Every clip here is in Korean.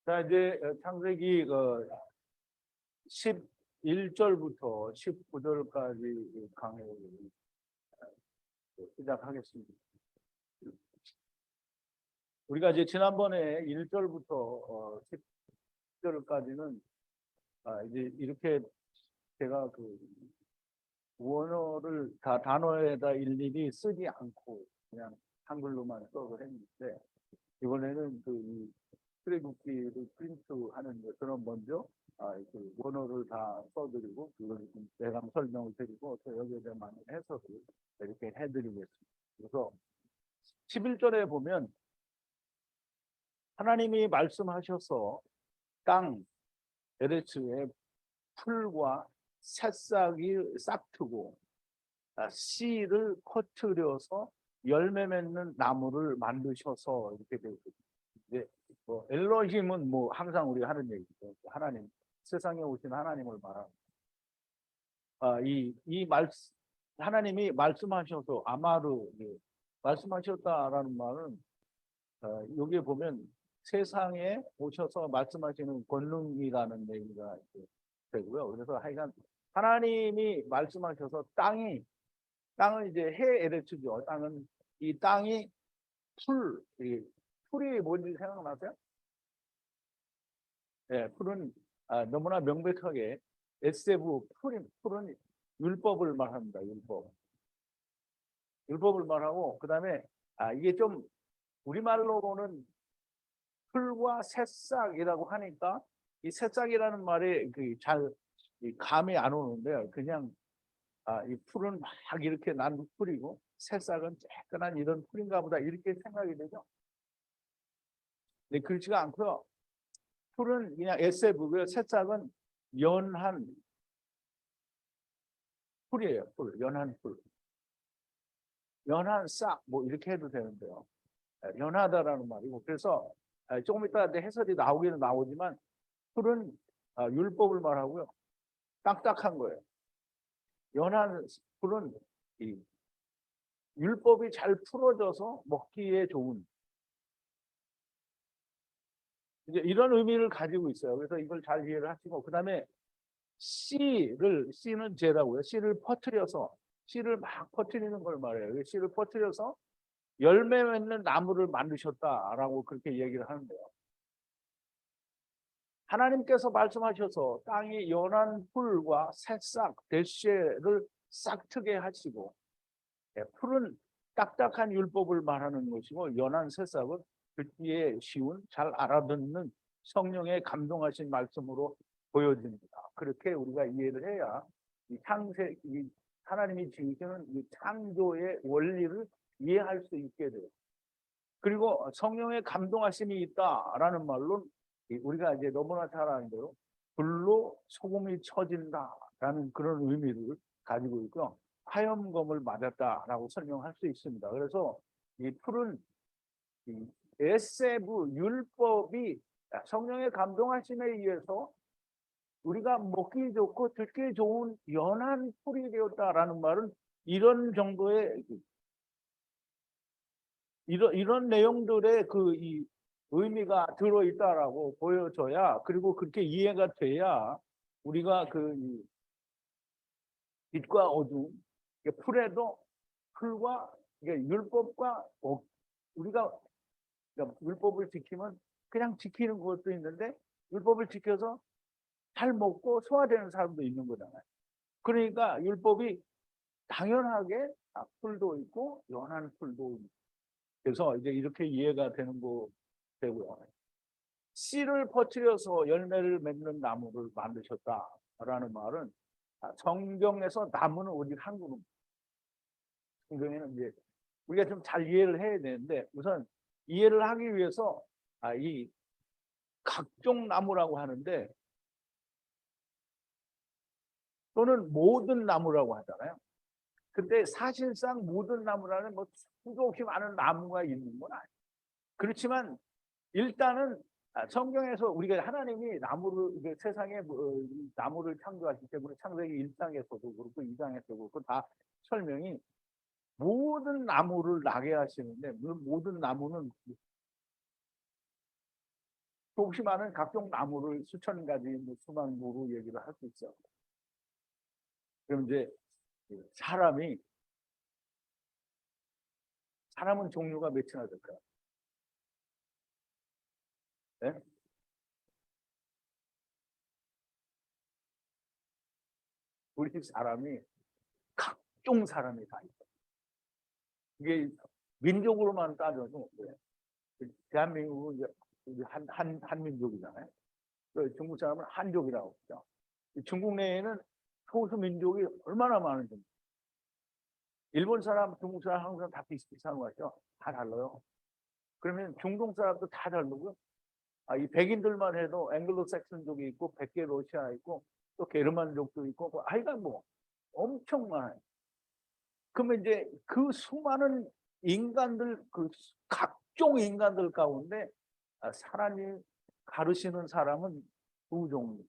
자, 이제 창세기 11절부터 19절까지 강의를 시작하겠습니다. 우리가 이제 지난번에 1절부터 10절까지는 이제 이렇게 제가 그 원어를 다 단어에다 일일이 쓰지 않고 그냥 한글로만 써서 했는데, 이번에는 그 출애굽기를 프린트하는 것처럼 먼저 그 원어를 다 써드리고 그걸 대강 설명을 드리고 또 여기에 대한 많은 해석을 이렇게 해드리겠습니다. 그래서 11절에 보면 하나님이 말씀하셔서 땅 에레츠에 풀과 새싹이 싹트고 씨를 퍼뜨려서 열매 맺는 나무를 만드셔서 이렇게 되어 있습니다. 이제 엘로힘은 항상 우리가 하는 얘기죠. 하나님, 세상에 오신 하나님을 말하는. 하나님이 말씀하셔서 아마르 말씀하셨다라는 말은 여기에 보면 세상에 오셔서 말씀하시는 권능이라는 얘기가 되고요. 그래서 하여간 하나님이 말씀하셔서 땅은 이제 해 에레츠죠. 이 땅이 풀이 뭔지 생각나세요? 네, 풀은 너무나 명백하게 에세부 풀은 율법을 말합니다. 율법을 말하고, 그 다음에 이게 좀 우리말로는 풀과 새싹이라고 하니까 이 새싹이라는 말이 잘 감이 안 오는데요. 그냥 이 풀은 막 이렇게 난 풀이고 새싹은 쬐끈한 이런 풀인가 보다 이렇게 생각이 되죠. 근데 그렇지가 않고요. 풀은 그냥 에세부고요. 새싹은 연한 풀이에요. 연한 풀. 연한 싹 이렇게 해도 되는데요. 연하다라는 말이고, 그래서 조금 이따 해설이 나오기는 나오지만 풀은 율법을 말하고요. 딱딱한 거예요. 연한 풀은 이 율법이 잘 풀어져서 먹기에 좋은 이제 이런 의미를 가지고 있어요. 그래서 이걸 잘 이해를 하시고, 그 다음에 씨는 죄라고요. 씨를 막 퍼뜨리는 걸 말해요. 씨를 퍼뜨려서 열매 맺는 나무를 만드셨다라고 그렇게 얘기를 하는데요. 하나님께서 말씀하셔서 땅이 연한 풀과 새싹 대쉐를 싹트게 하시고, 풀은 딱딱한 율법을 말하는 것이고 연한 새싹은 듣기에 쉬운 잘 알아듣는 성령의 감동하신 말씀으로 보여집니다. 그렇게 우리가 이해를 해야 하나님이 지으시는 이 창조의 원리를 이해할 수 있게 돼요. 그리고 성령의 감동하심이 있다라는 말로 우리가 이제 너무나 잘 아는 대로 불로 소금이 쳐진다라는 그런 의미를 가지고 있고요. 화염검을 맞았다라고 설명할 수 있습니다. 그래서 이 풀은 이 에세부 율법이 성령의 감동하심에 의해서 우리가 먹기 좋고 듣기 좋은 연한 풀이 되었다라는 말은 이런 정도의 이런 내용들의 이 의미가 들어있다라고 보여져야, 그리고 그렇게 이해가 돼야 우리가 빛과 어둠, 풀에도 풀과 율법과 우리가 율법을 지키면 그냥 지키는 것도 있는데 율법을 지켜서 잘 먹고 소화되는 사람도 있는 거잖아요. 그러니까 율법이 당연하게 풀도 있고 연한 풀도 있고, 그래서 이제 이렇게 이해가 되는 거 되고요. 씨를 퍼뜨려서 열매를 맺는 나무를 만드셨다라는 말은 성경에서 나무는 오직 한 그룹. 성경에는 이제 우리가 좀 잘 이해를 해야 되는데, 우선 이해를 하기 위해서 이 각종 나무라고 하는데 또는 모든 나무라고 하잖아요. 근데 사실상 모든 나무라는 수도 없이 많은 나무가 있는 건 아니에요. 그렇지만 일단은 성경에서 우리가 하나님이 세상에 나무를 창조하실 때 창세기 1장에서도 그렇고 2장에서도 그렇고 다 설명이 모든 나무를 나게 하시는데, 모든 나무는 수없이 많은 각종 나무를 수천 가지 뭐 수만 무로 얘기를 할 수 있어. 그럼 이제 사람은 종류가 몇이나 될까요? 네? 우리 사람이 각종 사람이 다 있어. 이게 민족으로만 따져도 대한민국은 이제 한민족이잖아요. 중국 사람은 한족이라고 하죠. 중국 내에는 소수 민족이 얼마나 많은지. 일본 사람, 중국 사람, 한국 사람 다 비슷비슷한 거 같죠? 다 달라요. 그러면 중동 사람도 다 다르고요. 이 백인들만 해도 앵글로색슨족이 있고, 백계 러시아 있고, 또 게르만족도 있고, 하여간 뭐 엄청 많아요. 그러면 이제 그 수많은 인간들, 그 각종 인간들 가운데 사람이 가르치는 사람은 두 종류.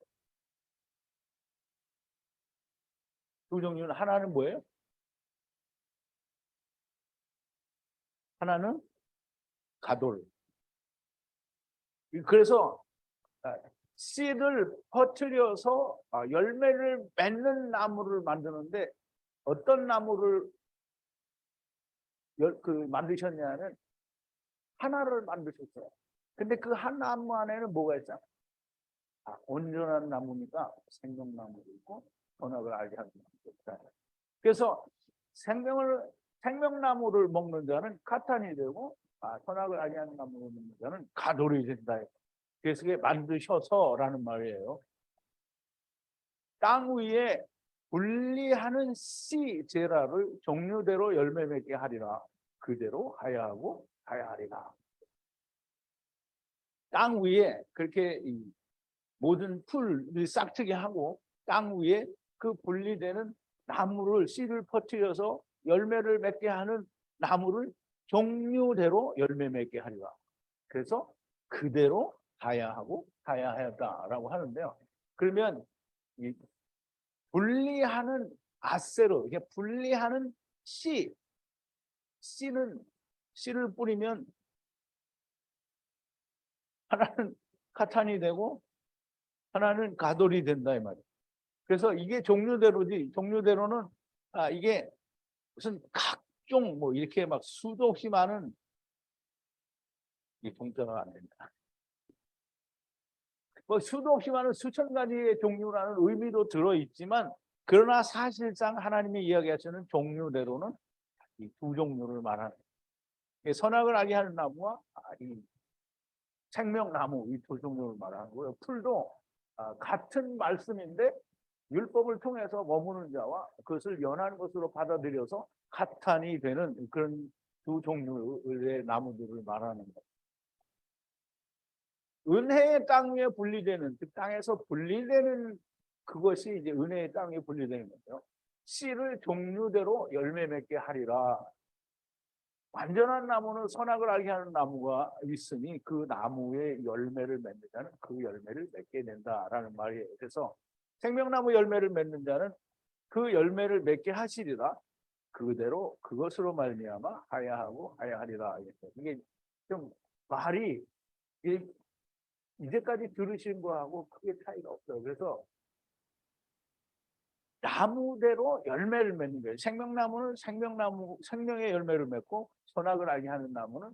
두 종류는 하나는 뭐예요? 하나는 가돌. 그래서 씨를 퍼뜨려서 열매를 맺는 나무를 만드는데 어떤 나무를 만드셨냐면 하나를 만드셨어요. 근데 그 한 나무 안에는 뭐가 있죠? 온전한 나무니까 생명나무도 있고 선악을 알게 하는 나무도 있다. 그래서 생명나무를 먹는 자는 카탄이 되고 선악을 알게 하는 나무를 먹는 자는 가돌이 된다. 그래서 그게 만드셔서라는 말이에요. 땅 위에 분리하는 씨 제라를 종류대로 열매 맺게 하리라. 그대로 하야하고 하야하리라. 땅 위에 그렇게 모든 풀을 싹트게 하고 땅 위에 그 분리되는 나무를 씨를 퍼뜨려서 열매를 맺게 하는 나무를 종류대로 열매 맺게 하리라. 그래서 그대로 하야하고 하야하였다라고 하는데요. 그러면 이 분리하는 아세로, 이게 분리하는 씨를 뿌리면 하나는 카탄이 되고 하나는 가돌이 된다 이 말이에요. 그래서 이게 종류대로지. 종류대로는 이게 무슨 각종 뭐 이렇게 막 수도 없이 많은 이 동자가 안 된다. 뭐 수도 없이 많은 수천 가지의 종류라는 의미도 들어 있지만 그러나 사실상 하나님이 이야기하시는 종류대로는 이 두 종류를 말하는 선악을 알게 하는 나무와 이 생명나무 이 두 종류를 말하는 거예요. 풀도 같은 말씀인데 율법을 통해서 머무는 자와 그것을 연한 것으로 받아들여서 가탄이 되는 그런 두 종류의 나무들을 말하는 거예요. 은혜의 땅 위에 분리되는, 그 땅에서 분리되는 그것이 이제 은혜의 땅 위에 분리되는 거죠. 씨를 종류대로 열매 맺게 하리라. 완전한 나무는 선악을 알게 하는 나무가 있으니 그 나무의 열매를 맺는 자는 그 열매를 맺게 된다라는 말이에요. 그래서 생명나무 열매를 맺는 자는 그 열매를 맺게 하시리라. 그대로 그것으로 말미암아 하야하고 하야하리라. 이게 좀 말이 이제까지 들으신 거하고 크게 차이가 없어요. 그래서 나무대로 열매를 맺는 거예요. 생명나무는 생명의 열매를 맺고 선악을 알게 하는 나무는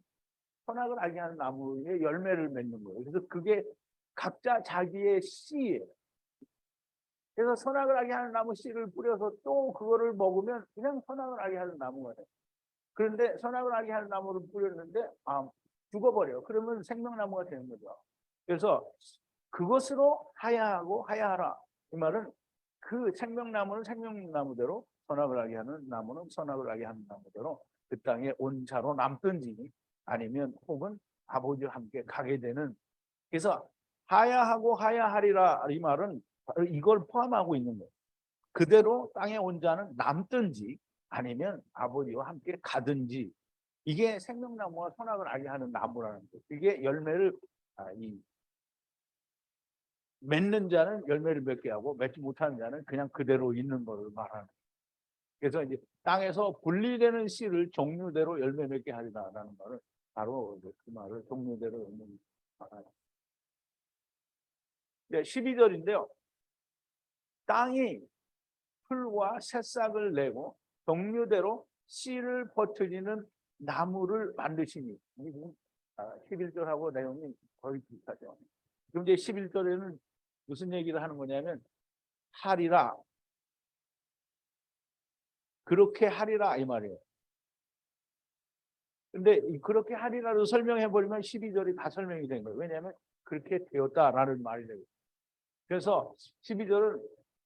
선악을 알게 하는 나무의 열매를 맺는 거예요. 그래서 그게 각자 자기의 씨예요. 그래서 선악을 알게 하는 나무 씨를 뿌려서 또 그거를 먹으면 그냥 선악을 알게 하는 나무가 돼요. 그런데 선악을 알게 하는 나무를 뿌렸는데 죽어버려요. 그러면 생명나무가 되는 거죠. 그래서 그것으로 하야하고 하야하라. 이 말은 그 생명나무는 생명나무대로 선악을 알게 하는 나무는 선악을 알게 하는 나무대로 그 땅에 온자로 남든지 아니면 혹은 아버지와 함께 가게 되는. 그래서 하야하고 하야하리라 이 말은 바로 이걸 포함하고 있는 거예요. 그대로 땅에 온 자는 남든지 아니면 아버지와 함께 가든지. 이게 생명나무와 선악을 알게 하는 나무라는 거예요. 이게 열매를 맺는 자는 열매를 맺게 하고 맺지 못하는 자는 그냥 그대로 있는 것을 말하는 거예요. 그래서 이제 땅에서 분리되는 씨를 종류대로 열매 맺게 하리라라는 말을 바로 그 말을 종류대로 열매 맺게 하리라. 12절인데요. 땅이 풀과 새싹을 내고 종류대로 씨를 퍼뜨리는 나무를 만드시니. 11절하고 내용이 거의 비슷하죠. 그럼 이제 11절에는 무슨 얘기를 하는 거냐면 하리라, 그렇게 하리라 이 말이에요. 근데 그렇게 하리라로 설명해 버리면 12절이 다 설명이 된 거예요. 왜냐하면 그렇게 되었다라는 말이 되고. 그래서 12절은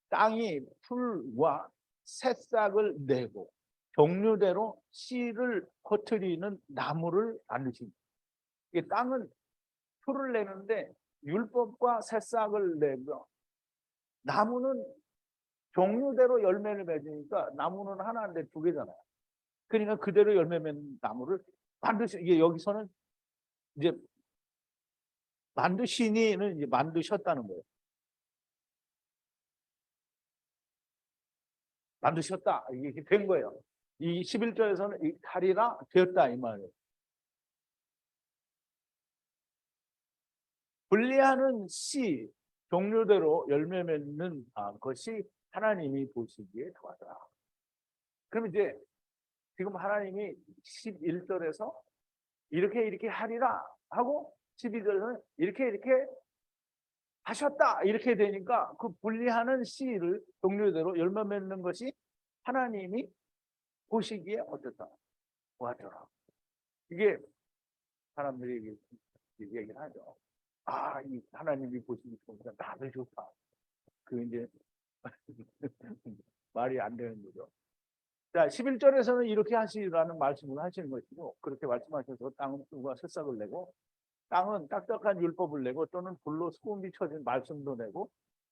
땅이 풀과 새싹을 내고 종류대로 씨를 퍼뜨리는 나무를 만드십니다. 이게 땅은 풀을 내는데 율법과 새싹을 내고, 나무는 종류대로 열매를 맺으니까 나무는 하나인데 두 개잖아요. 그러니까 그대로 열매 맺는 나무를 이게 여기서는 이제 만드시니는 이제 만드셨다는 거예요. 만드셨다. 이게 된 거예요. 이 11절에서는 하리라 되었다 이 말이에요. 분리하는 씨, 종류대로 열매 맺는 것이 하나님이 보시기에 좋아하더라. 그럼 이제 지금 하나님이 11절에서 이렇게 하리라 하고 12절에서는 이렇게 하셨다 이렇게 되니까 그 분리하는 씨를 종류대로 열매 맺는 것이 하나님이 보시기에 어떻다? 좋아하더라. 이게 사람들이 얘기를 하죠. 이 하나님이 보시기 좋으니까 나도 좋다. 그 이제 말이 안 되는 거죠. 자, 11절에서는 이렇게 하시라는 말씀을 하시는 것이고, 그렇게 말씀하셔서 땅은 풀과 새싹을 내고, 땅은 딱딱한 율법을 내고, 또는 불로 소금이 쳐진 말씀도 내고,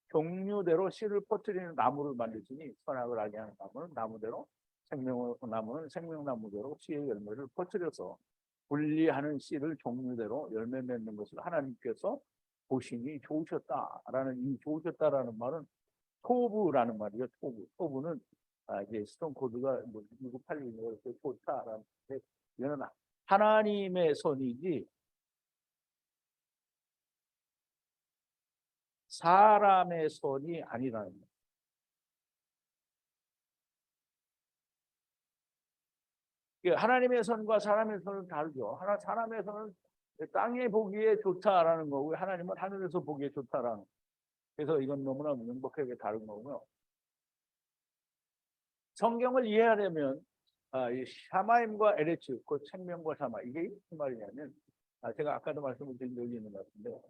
종류대로 씨를 퍼뜨리는 나무를 만드시니, 선악을 알게 하는 나무는 나무대로, 생명나무는 생명나무대로 씨의 열매를 퍼뜨려서 분리하는 씨를 종류대로 열매 맺는 것을 하나님께서 보시니 좋으셨다라는, 이 좋으셨다라는 말은 토부라는 말이죠. 토부는 이제 스톤 코드가 뭐 1986년 이렇게 좋다라는, 이거는 하나님의 손이지 사람의 손이 아니라는 거예요. 하나님의 손과 사람의 손은 다르죠. 사람의 손은 땅에 보기에 좋다라는 거고, 하나님은 하늘에서 보기에 좋다라는 거예요. 그래서 이건 너무나 명백하게 다른 거고요. 성경을 이해하려면 이 샤마임과 에레츠, 그 생명과 샤마, 이게 무슨 말이냐면, 제가 아까도 말씀을 드린 적이 있는 것 같은데,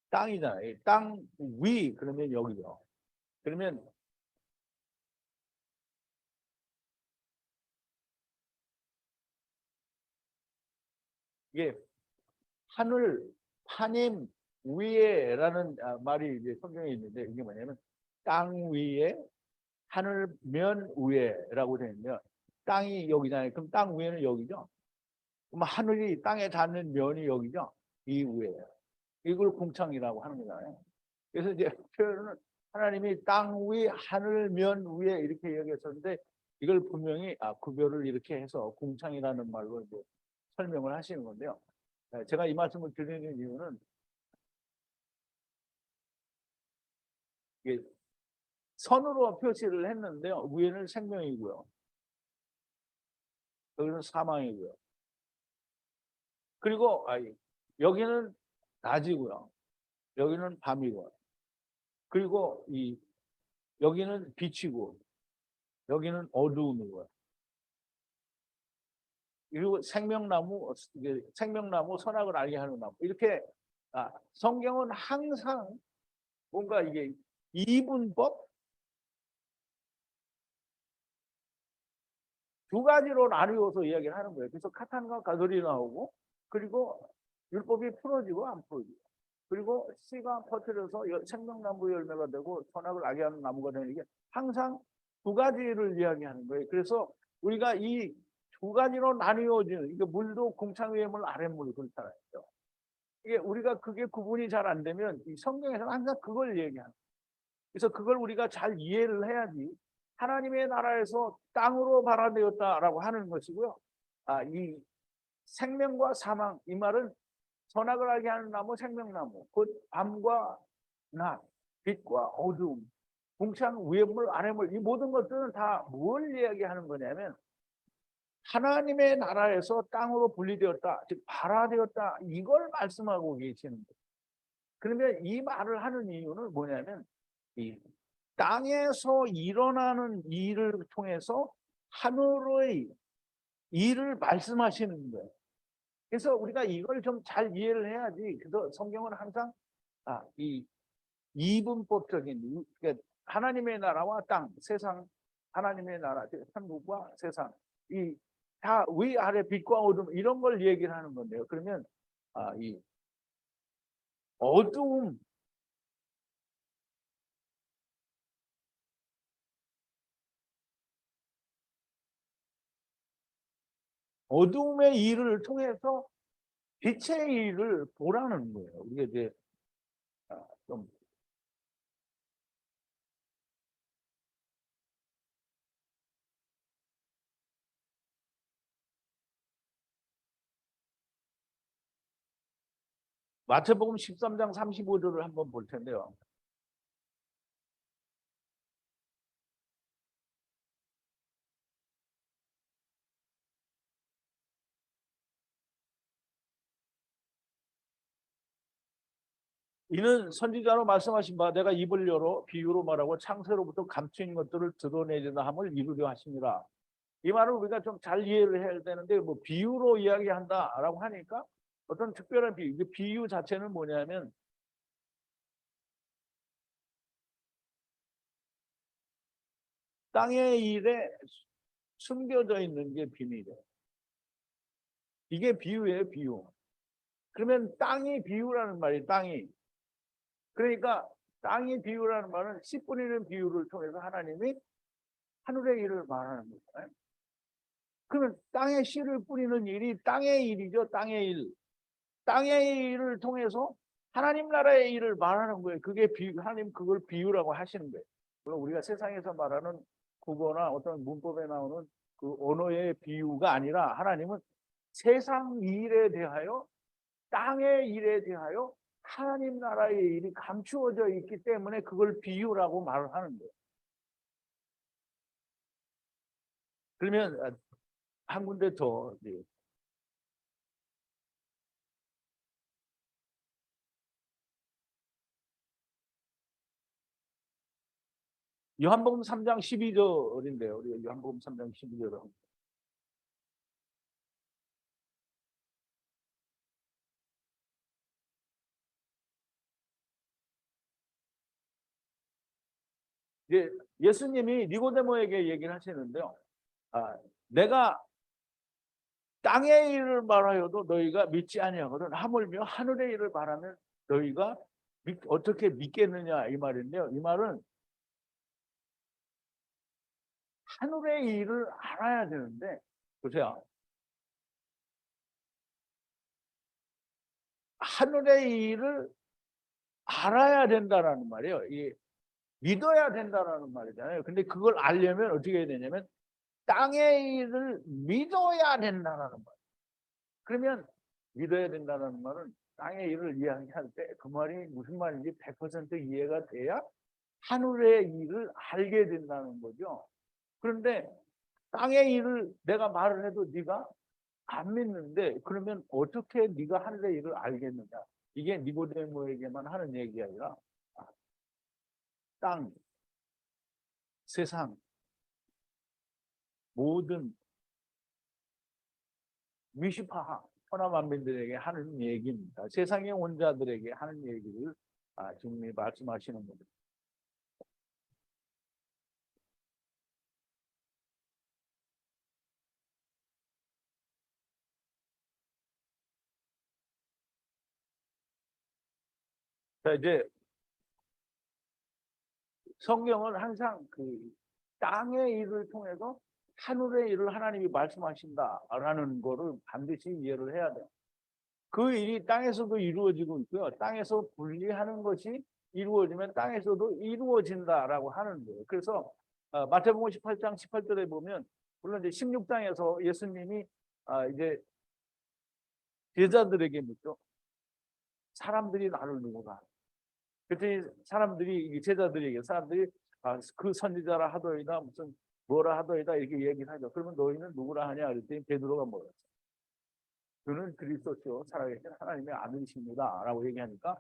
땅이잖아요. 땅 위, 그러면 여기죠. 그러면 이게 하늘, 하님 위에라는 말이 이제 성경에 있는데, 이게 뭐냐면 땅 위에 하늘면 위에라고 되어 있는데요. 땅이 여기잖아요. 그럼 땅 위에는 여기죠. 그럼 하늘이 땅에 닿는 면이 여기죠. 이 위에요. 이걸 궁창이라고 하는 거잖아요. 그래서 이제 표현은 하나님이 땅 위, 하늘면 위에 이렇게 얘기했었는데, 이걸 분명히 구별을 이렇게 해서 궁창이라는 말로 이제 설명을 하시는 건데요. 제가 이 말씀을 드리는 이유는 이게 선으로 표시를 했는데요. 위에는 생명이고요. 여기는 사망이고요. 그리고 여기는 낮이고요. 여기는 밤이고요. 그리고 여기는 빛이고 여기는 어두움이고요. 그리고 생명나무, 선악을 알게 하는 나무. 이렇게 성경은 항상 뭔가 이게 이분법 두 가지로 나누어서 이야기를 하는 거예요. 그래서 카탄과 가솔이 나오고, 그리고 율법이 풀어지고 안 풀어지고, 그리고 씨가 퍼뜨려서 생명나무 열매가 되고 선악을 알게 하는 나무가 되는, 이게 항상 두 가지를 이야기하는 거예요. 그래서 우리가 이 두 가지로 나누어지는, 이게 물도 궁창 위의 물, 아랫물, 그렇잖아요. 이게 우리가 그게 구분이 잘 안 되면 이 성경에서는 항상 그걸 얘기하는 거예요. 그래서 그걸 우리가 잘 이해를 해야지 하나님의 나라에서 땅으로 발화되었다라고 하는 것이고요. 이 생명과 사망, 이 말은 선악을 알게 하는 나무 생명나무, 곧 밤과 낮, 빛과 어두움, 궁창 위의 물 아래 물, 이 모든 것들은 다 뭘 이야기하는 거냐면 하나님의 나라에서 땅으로 분리되었다, 즉 발화되었다, 이걸 말씀하고 계시는 거예요. 그러면 이 말을 하는 이유는 뭐냐면 이 땅에서 일어나는 일을 통해서 하늘의 일을 말씀하시는 거예요. 그래서 우리가 이걸 좀 잘 이해를 해야지. 그래서 성경은 항상 이 이분법적인, 그러니까 하나님의 나라와 땅, 세상, 하나님의 나라, 천국과 세상, 이 다 위아래 빛과 어둠 이런 걸 얘기를 하는 건데요. 그러면 이 어두움, 어두움의 일을 통해서 빛의 일을 보라는 거예요. 우리가 이제 좀 마태복음 13장 35절을 한번 볼 텐데요. 이는 선지자로 말씀하신 바 내가 입을 열어 비유로 말하고 창세로부터 감추인 것들을 드러내리라 함을 이루려 하심이라. 이 말을 우리가 좀 잘 이해를 해야 되는데 뭐 비유로 이야기한다라고 하니까 어떤 특별한 비유, 그 비유 자체는 뭐냐면 땅의 일에 숨겨져 있는 게 비밀이에요. 이게 비유예요, 비유. 그러면 땅이 비유라는 말이 땅이. 그러니까 땅이 비유라는 말은 씨 뿌리는 비유를 통해서 하나님이 하늘의 일을 말하는 거예요. 그러면 땅에 씨를 뿌리는 일이 땅의 일이죠. 땅의 일. 땅의 일을 통해서 하나님 나라의 일을 말하는 거예요. 그게 비유, 하나님 그걸 비유라고 하시는 거예요. 물론 우리가 세상에서 말하는 국어나 어떤 문법에 나오는 그 언어의 비유가 아니라 하나님은 세상 일에 대하여 땅의 일에 대하여 하나님 나라의 일이 감추어져 있기 때문에 그걸 비유라고 말을 하는 거예요. 그러면 한 군데 더 요한복음 3장 12절인데요. 우리 요한복음 3장 12절은 이제 예수님이 니고데모에게 얘기를 하시는데요. 내가 땅의 일을 말하여도 너희가 믿지 아니하거든 하물며 하늘의 일을 말하면 너희가 어떻게 믿겠느냐 이 말인데요. 이 말은 하늘의 일을 알아야 되는데 보세요. 하늘의 일을 알아야 된다라는 말이에요. 이게 믿어야 된다라는 말이잖아요. 근데 그걸 알려면 어떻게 해야 되냐면 땅의 일을 믿어야 된다라는 말. 그러면 믿어야 된다는 말은 땅의 일을 이야기할 때 그 말이 무슨 말인지 100% 이해가 돼야 하늘의 일을 알게 된다는 거죠. 그런데 땅의 일을 내가 말을 해도 네가 안 믿는데 그러면 어떻게 네가 하늘의 일을 알겠느냐. 이게 니고데모에게만 하는 얘기가 아니라 땅, 세상, 모든 미시파하 천하만민들에게 하는 얘기입니다. 세상의 원자들에게 하는 얘기를 지금 말씀하시는 겁니다. 자, 이제 성경은 항상 그 땅의 일을 통해서 하늘의 일을 하나님이 말씀하신다라는 거를 반드시 이해를 해야 돼요. 그 일이 땅에서도 이루어지고 있고요. 땅에서 분리하는 것이 이루어지면 땅에서도 이루어진다라고 하는 거예요. 그래서 마태복음 18장 18절에 보면 물론 이제 16장에서 예수님이 이제 제자들에게 묻죠. 사람들이 나를 누구나. 그랬더니 사람들이 제자들에게 사람들이 그 선지자라 하더이다 무슨 뭐라 하더이다 이렇게 얘기를 하죠. 그러면 너희는 누구라 하냐 그랬더니 베드로가 뭐라 했어. 그는 그리스도시요 살아계신 하나님의 아들이십니다라고 얘기하니까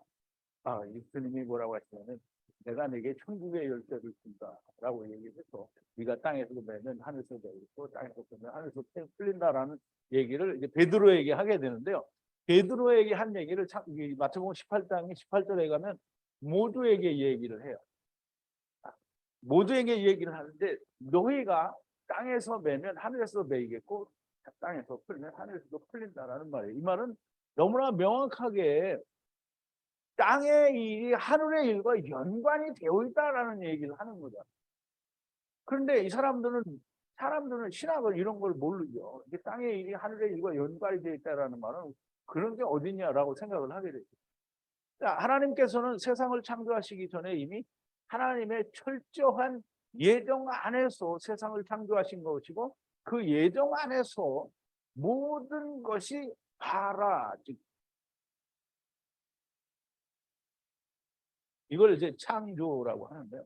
예수님이 뭐라고 하시냐면 내가 내게 천국의 열쇠를 준다라고 얘기해서 네가 땅에서 매면 하늘에서 열리고 땅에서 매면 하늘에서 풀린다라는 얘기를 이제 베드로에게 하게 되는데요. 베드로에게 한 얘기를 마태복음 18장 18절에 가면 모두에게 얘기를 해요. 모두에게 얘기를 하는데 너희가 땅에서 매면 하늘에서 매이겠고 땅에서 풀면 하늘에서도 풀린다라는 말이에요. 이 말은 너무나 명확하게 땅의 일이 하늘의 일과 연관이 되어 있다라는 얘기를 하는 거죠. 그런데 이 사람들은 신학을 이런 걸 모르죠. 이게 땅의 일이 하늘의 일과 연관이 되어 있다라는 말은 그런 게 어딨냐라고 생각을 하게 되죠. 하나님께서는 세상을 창조하시기 전에 이미 하나님의 철저한 예정 안에서 세상을 창조하신 것이고 그 예정 안에서 모든 것이 즉 이걸 이제 창조라고 하는데요.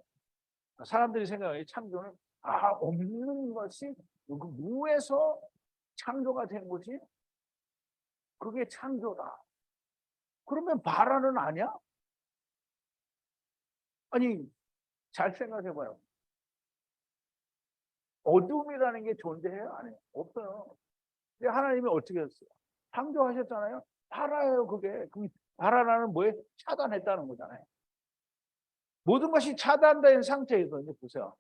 사람들이 생각하기에 창조는 없는 것이 그 무에서 창조가 된 것이 그게 창조다. 그러면 바라는 아니야? 아니 잘 생각해봐요. 어둠이라는 게 존재해요? 안 해요? 없어요. 근데 하나님이 어떻게 했어요? 창조하셨잖아요. 바라예요 그게. 그 바라라는 뭐에 차단했다는 거잖아요. 모든 것이 차단된 상태에서 이제 보세요.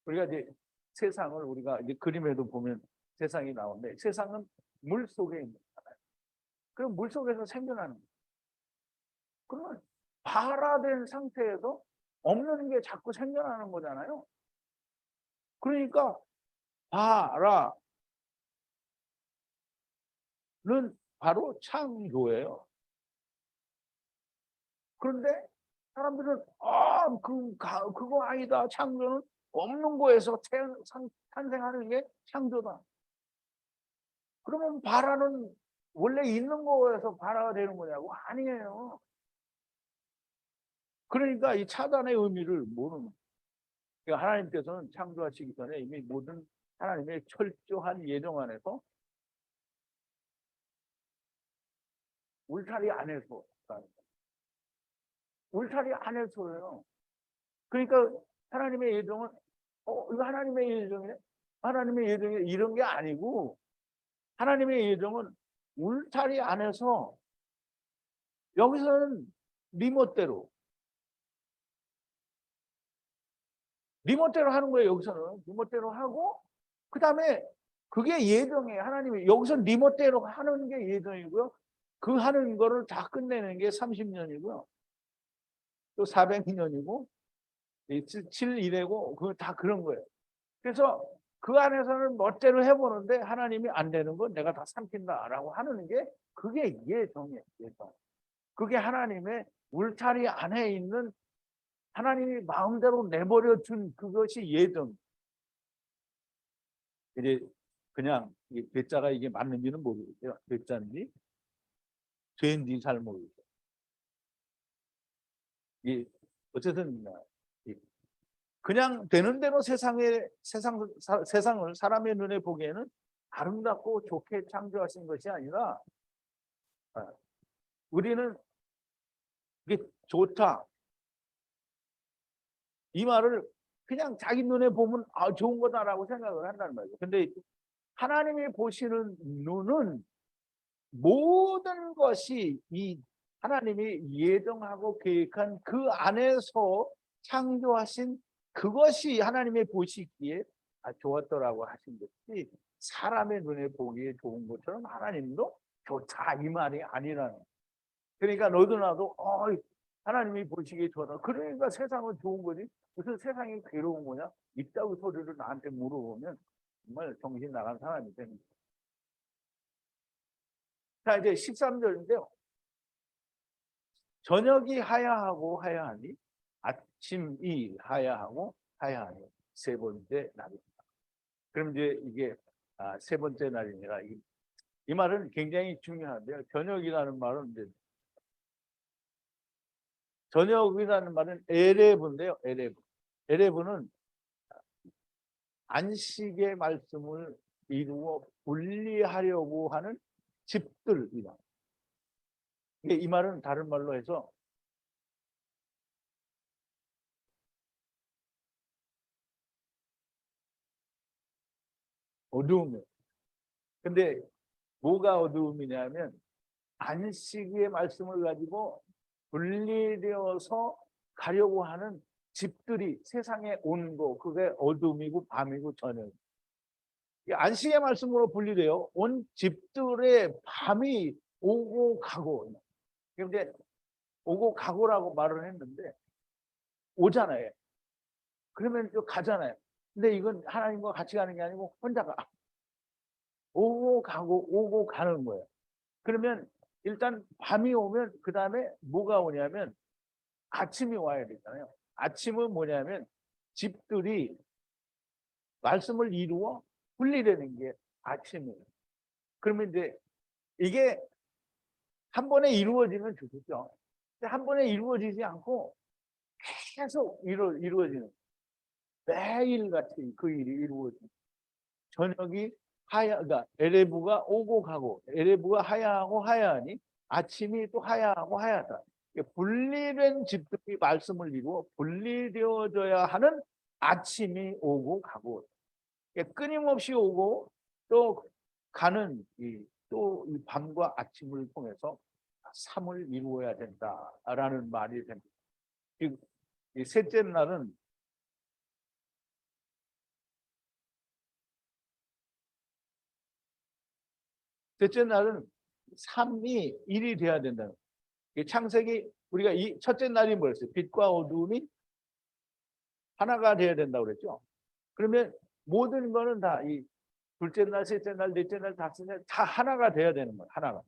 우리가 이제 세상을 우리가 이제 그림에도 보면 세상이 나오는데 세상은 물 속에 있는 거잖아요. 그럼 물 속에서 생겨나는 거예요. 그러면 발화된 상태에서 없는 게 자꾸 생겨나는 거잖아요. 그러니까 발화는 바로 창조예요. 그런데 사람들은 그거 아니다. 창조는 없는 거에서 탄생하는 게 창조다. 그러면 발화는 원래 있는 거에서 발화가 되는 거냐고? 아니에요. 그러니까 이 차단의 의미를 모르는 거예요. 그러니까 하나님께서는 창조하시기 전에 이미 모든 하나님의 철저한 예정 안에서 울타리 안에서 울타리 안에서예요. 그러니까 하나님의 예정은 이거 하나님의 예정이네. 하나님의 예정이 이런 게 아니고 하나님의 예정은 울타리 안에서 여기서는 리모대로 하는 거예요. 여기서는 리모대로 하고 그 다음에 그게 예정이에요. 하나님이 여기서 리모대로 하는 게 예정이고요. 그 하는 거를 다 끝내는 게 30년이고요. 또 400년이고 7일이고 그거 다 그런 거예요. 그래서 그 안에서는 멋대로 해보는데 하나님이 안 되는 건 내가 다 삼킨다라고 하는 게 그게 예정이에요. 예정. 그게 하나님의 울타리 안에 있는 하나님이 마음대로 내버려 준 그것이 예정. 이제 그냥 괴짜가 이게 맞는지는 모르겠어요. 괴짜인지 죄인지 잘 모르겠어요. 어쨌든 그냥 되는 대로 세상을 사람의 눈에 보기에는 아름답고 좋게 창조하신 것이 아니라 우리는 이게 좋다 이 말을 그냥 자기 눈에 보면 좋은 거다라고 생각을 한다는 말이에요. 근데 하나님이 보시는 눈은 모든 것이 이 하나님이 예정하고 계획한 그 안에서 창조하신 그것이 하나님의 보시기에 좋았더라고 하신 것이 사람의 눈에 보기에 좋은 것처럼 하나님도 좋다 이 말이 아니라는. 그러니까 너도 나도 하나님이 보시기에 좋다. 그러니까 세상은 좋은 거지. 무슨 세상이 괴로운 거냐? 있다고 소리를 나한테 물어보면 정말 정신 나간 사람이 되는 거예요. 자, 이제 13절인데요. 저녁이 하야하고 하야하니 아침이 하야하고 하야하니 세 번째 날입니다. 그럼 이제 이게 세 번째 날이니라 이 말은 굉장히 중요한데요. 저녁이라는 말은 이제 저녁이라는 말은 에레브인데요. 에레브. 에레브는 안식의 말씀을 이루어 분리하려고 하는 집들이다. 이 말은 다른 말로 해서 어두움이에요. 근데 뭐가 어두움이냐면 안식의 말씀을 가지고 분리되어서 가려고 하는 집들이 세상에 온 거, 그게 어둠이고 밤이고 저녁. 안식의 말씀으로 분리돼요. 온 집들의 밤이 오고 가고. 근데 오고 가고라고 말을 했는데 오잖아요. 그러면 또 가잖아요. 근데 이건 하나님과 같이 가는 게 아니고 혼자 가. 오고 가고 오고 가는 거예요. 그러면 일단 밤이 오면 그 다음에 뭐가 오냐면 아침이 와야 되잖아요. 아침은 뭐냐면 집들이 말씀을 이루어 분리되는 게 아침이에요. 그러면 이제 이게 한 번에 이루어지면 좋겠죠. 근데 한 번에 이루어지지 않고 계속 이루어지는, 매일같이 그 일이 이루어지는. 저녁이 그러니까 에레브가 오고 가고, 에레브가 하야하고 하야하니 아침이 또 하야하고 하야하다. 분리된 집들이 말씀을 이루어 분리되어져야 하는 아침이 오고 가고, 끊임없이 오고 또 가는 또 이 밤과 아침을 통해서 삶을 이루어야 된다라는 말이 됩니다. 이 셋째 날은 삶이 일이 돼야 된다는 거예요. 창세기 우리가 이 첫째 날이 뭐였어요? 빛과 어두움이 하나가 돼야 된다고 그랬죠. 그러면 모든 거는 다 이 둘째 날, 셋째 날, 넷째 날, 다섯째 날 다 하나가 돼야 되는 거예요. 하나가.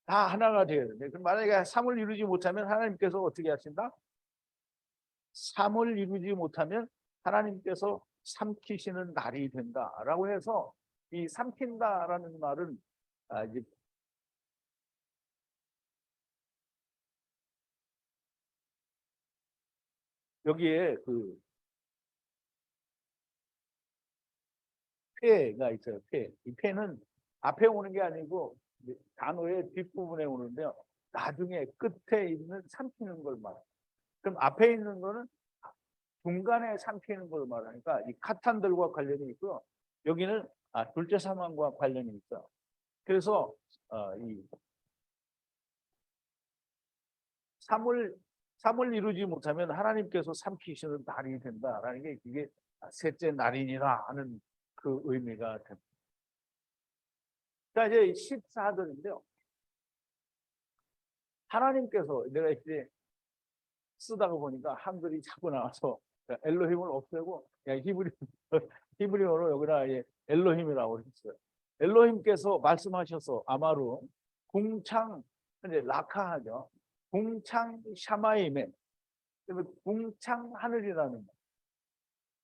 다 하나가 돼야 되는데 그럼 만약에 삶을 이루지 못하면 하나님께서 어떻게 하신다? 삶을 이루지 못하면 하나님께서 삼키시는 날이 된다라고 해서 이 삼킨다라는 말은 이제 여기에 그 폐가 있어요. 폐. 이 폐는 앞에 오는 게 아니고 단어의 뒷부분에 오는데요. 나중에 끝에 있는 삼키는 걸 말해요. 그럼 앞에 있는 거는 중간에 삼키는 걸 말하니까 이 카탄들과 관련이 있고요. 여기는 둘째 사망과 관련이 있어요. 그래서 이 삶을 이루지 못하면 하나님께서 삼키시는 날이 된다라는 게 이게 셋째 날이니라 하는 그 의미가 됩니다. 자, 이제 14절인데요. 하나님께서 내가 이제 쓰다가 보니까 한글이 자꾸 나와서 엘로힘을 없애고 히브리어로 여기다 엘로힘이라고 했어요. 엘로힘께서 말씀하셔서 아마로 궁창, 이제 라카하죠. 궁창 샤마임에, 궁창 하늘이라는 거.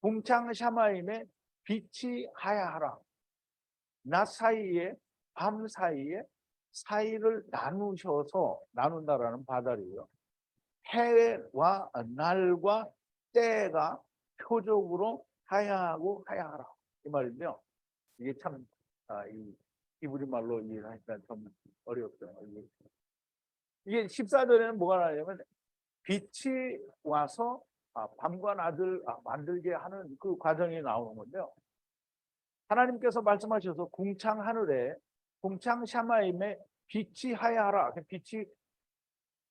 궁창 샤마임에 빛이 하야하라. 낮 사이에 밤 사이에 사이를 나눈다라는 바다리고요. 해와 날과 때가 표적으로 하야하고 하야하라 이 말인데요. 이게 참 이 히브리 말로 이해하니까 좀 어렵죠. 이게 14절에는 뭐가 나냐면 빛이 와서 밤과 낮을 만들게 하는 그 과정이 나오는 건데요. 하나님께서 말씀하셔서 궁창 하늘에 궁창 샤마임에 빛이 하야하라.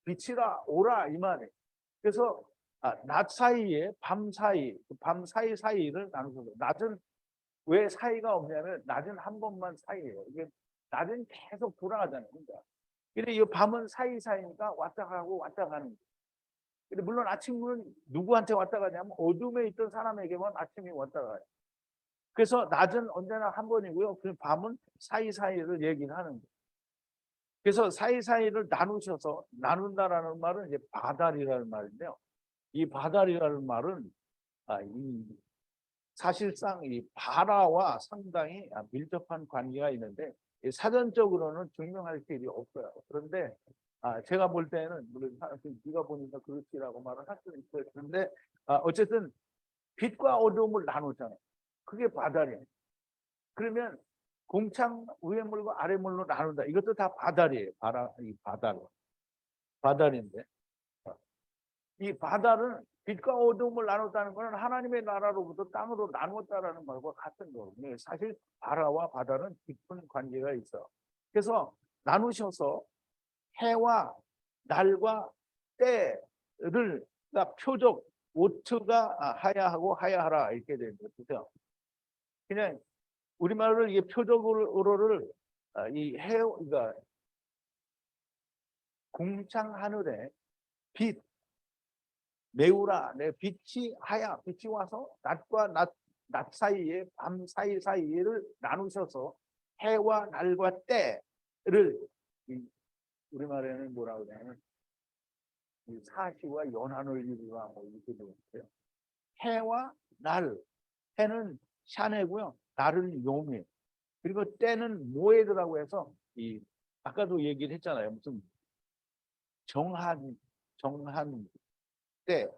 빛이라 오라 이 말이에요. 그래서 낮 사이에 밤 사이를 나누셔서, 낮은 왜 사이가 없냐면 낮은 한 번만 사이예요. 이게 낮은 계속 돌아가잖아요. 그러니까. 근데 이 밤은 사이니까 왔다 가고 왔다 가는 거예요. 근데 물론 아침은 누구한테 왔다 가냐면 어둠에 있던 사람에게만 아침이 왔다 가요. 그래서 낮은 언제나 한 번이고요. 그 밤은 사이를 얘기를 하는 거예요. 그래서 사이를 나눈다라는 말은 이제 바달이라는 말인데요. 이 바달이라는 말은 이 사실상 이 바라와 상당히 밀접한 관계가 있는데 사전적으로는 증명할 길이 없어요. 그런데 제가 볼 때는 물론 네가 보니까 그렇지라고 말을 할 수는 있어요. 그런데 어쨌든 빛과 어둠을 나누잖아요. 그게 바다리에요. 그러면 공창 위의 물과 아래 물로 나눈다. 이것도 다 바다리에요. 이 바다리인데 이 바다는 빛과 어둠을 나눴다는 것은 하나님의 나라로부터 땅으로 나누었다라는 말과 같은 거거든요. 사실 바다와 바다는 깊은 관계가 있어. 그래서 나누셔서 해와 날과 때를 그러니까 표적 오트가 하야하고 하야하라 이렇게 되는 거죠. 그냥 우리말로 이게 표적으로를 이 해, 그러니까 공창 하늘에 빛 매우라 내 빛이 하야 빛이 와서 낮과 낮 사이에 밤 사이를 나누셔서 해와 날과 때를 우리말에는 뭐라 그러냐면 사시와 연한을 이루라 뭐 이렇게 되어 있어요. 해와 날 해는 샤네고요. 날은 용해. 그리고 때는 모에드라고 해서 아까도 얘기를 했잖아요. 무슨 정한 때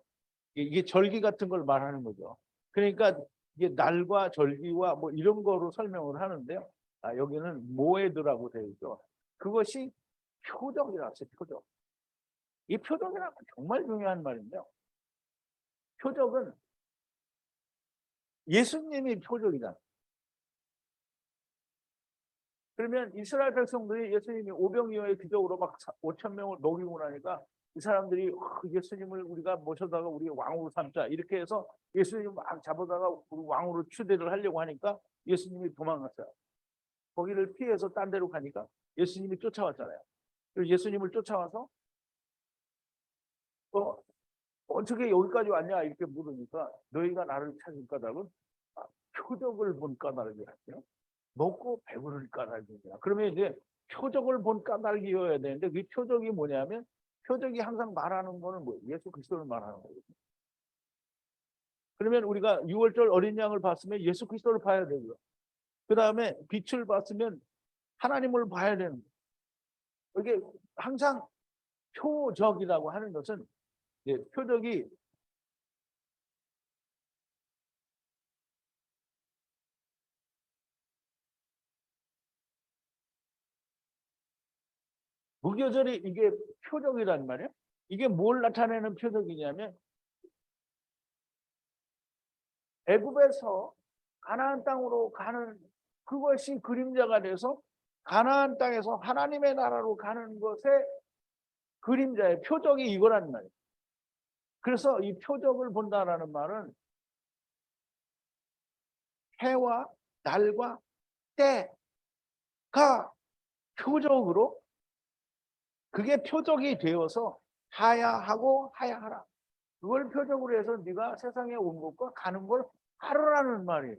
이게 절기 같은 걸 말하는 거죠. 그러니까 이게 날과 절기와 뭐 이런 거로 설명을 하는데요. 여기는 모에드라고 되어 있죠. 그것이 표적이라고 했어요. 표적. 이 표적이라는 건 정말 중요한 말인데요. 표적은 예수님이 표적이다. 그러면 이스라엘 백성들이 예수님이 오병이어의 기적으로 막 5천 명을 먹이고 나니까 이 사람들이 예수님을 우리가 모셔다가 우리 왕으로 삼자 이렇게 해서 예수님을 막 잡아다가 우리 왕으로 추대를 하려고 하니까 예수님이 도망갔어요. 거기를 피해서 딴 데로 가니까 예수님이 쫓아왔잖아요. 그래서 예수님을 쫓아와서 어떻게 여기까지 왔냐 이렇게 물으니까 너희가 나를 찾을 까닭은 표적을 본 까닭이라고요. 먹고 배부를 까닭이냐. 그러면 이제 표적을 본 까닭이어야 되는데 그 표적이 뭐냐면 표적이 항상 말하는 거는 뭐 예수 그리스도를 말하는 거거든요. 그러면 우리가 6월절 어린 양을 봤으면 예수 그리스도를 봐야 되고요. 그 다음에 빛을 봤으면 하나님을 봐야 되는 거예요. 이게 항상 표적이라고 하는 것은 표적이 무교절이 이게 표적이란 말이에요. 이게 뭘 나타내는 표적이냐면 애굽에서 가나안 땅으로 가는 그것이 그림자가 돼서 가나안 땅에서 하나님의 나라로 가는 것의 그림자의 표적이 이거란 말이에요. 그래서 이 표적을 본다라는 말은 해와 날과 때가 표적으로 그게 표적이 되어서 하야하고 하야하라. 그걸 표적으로 해서 네가 세상에 온 것과 가는 걸 하라는 말이에요.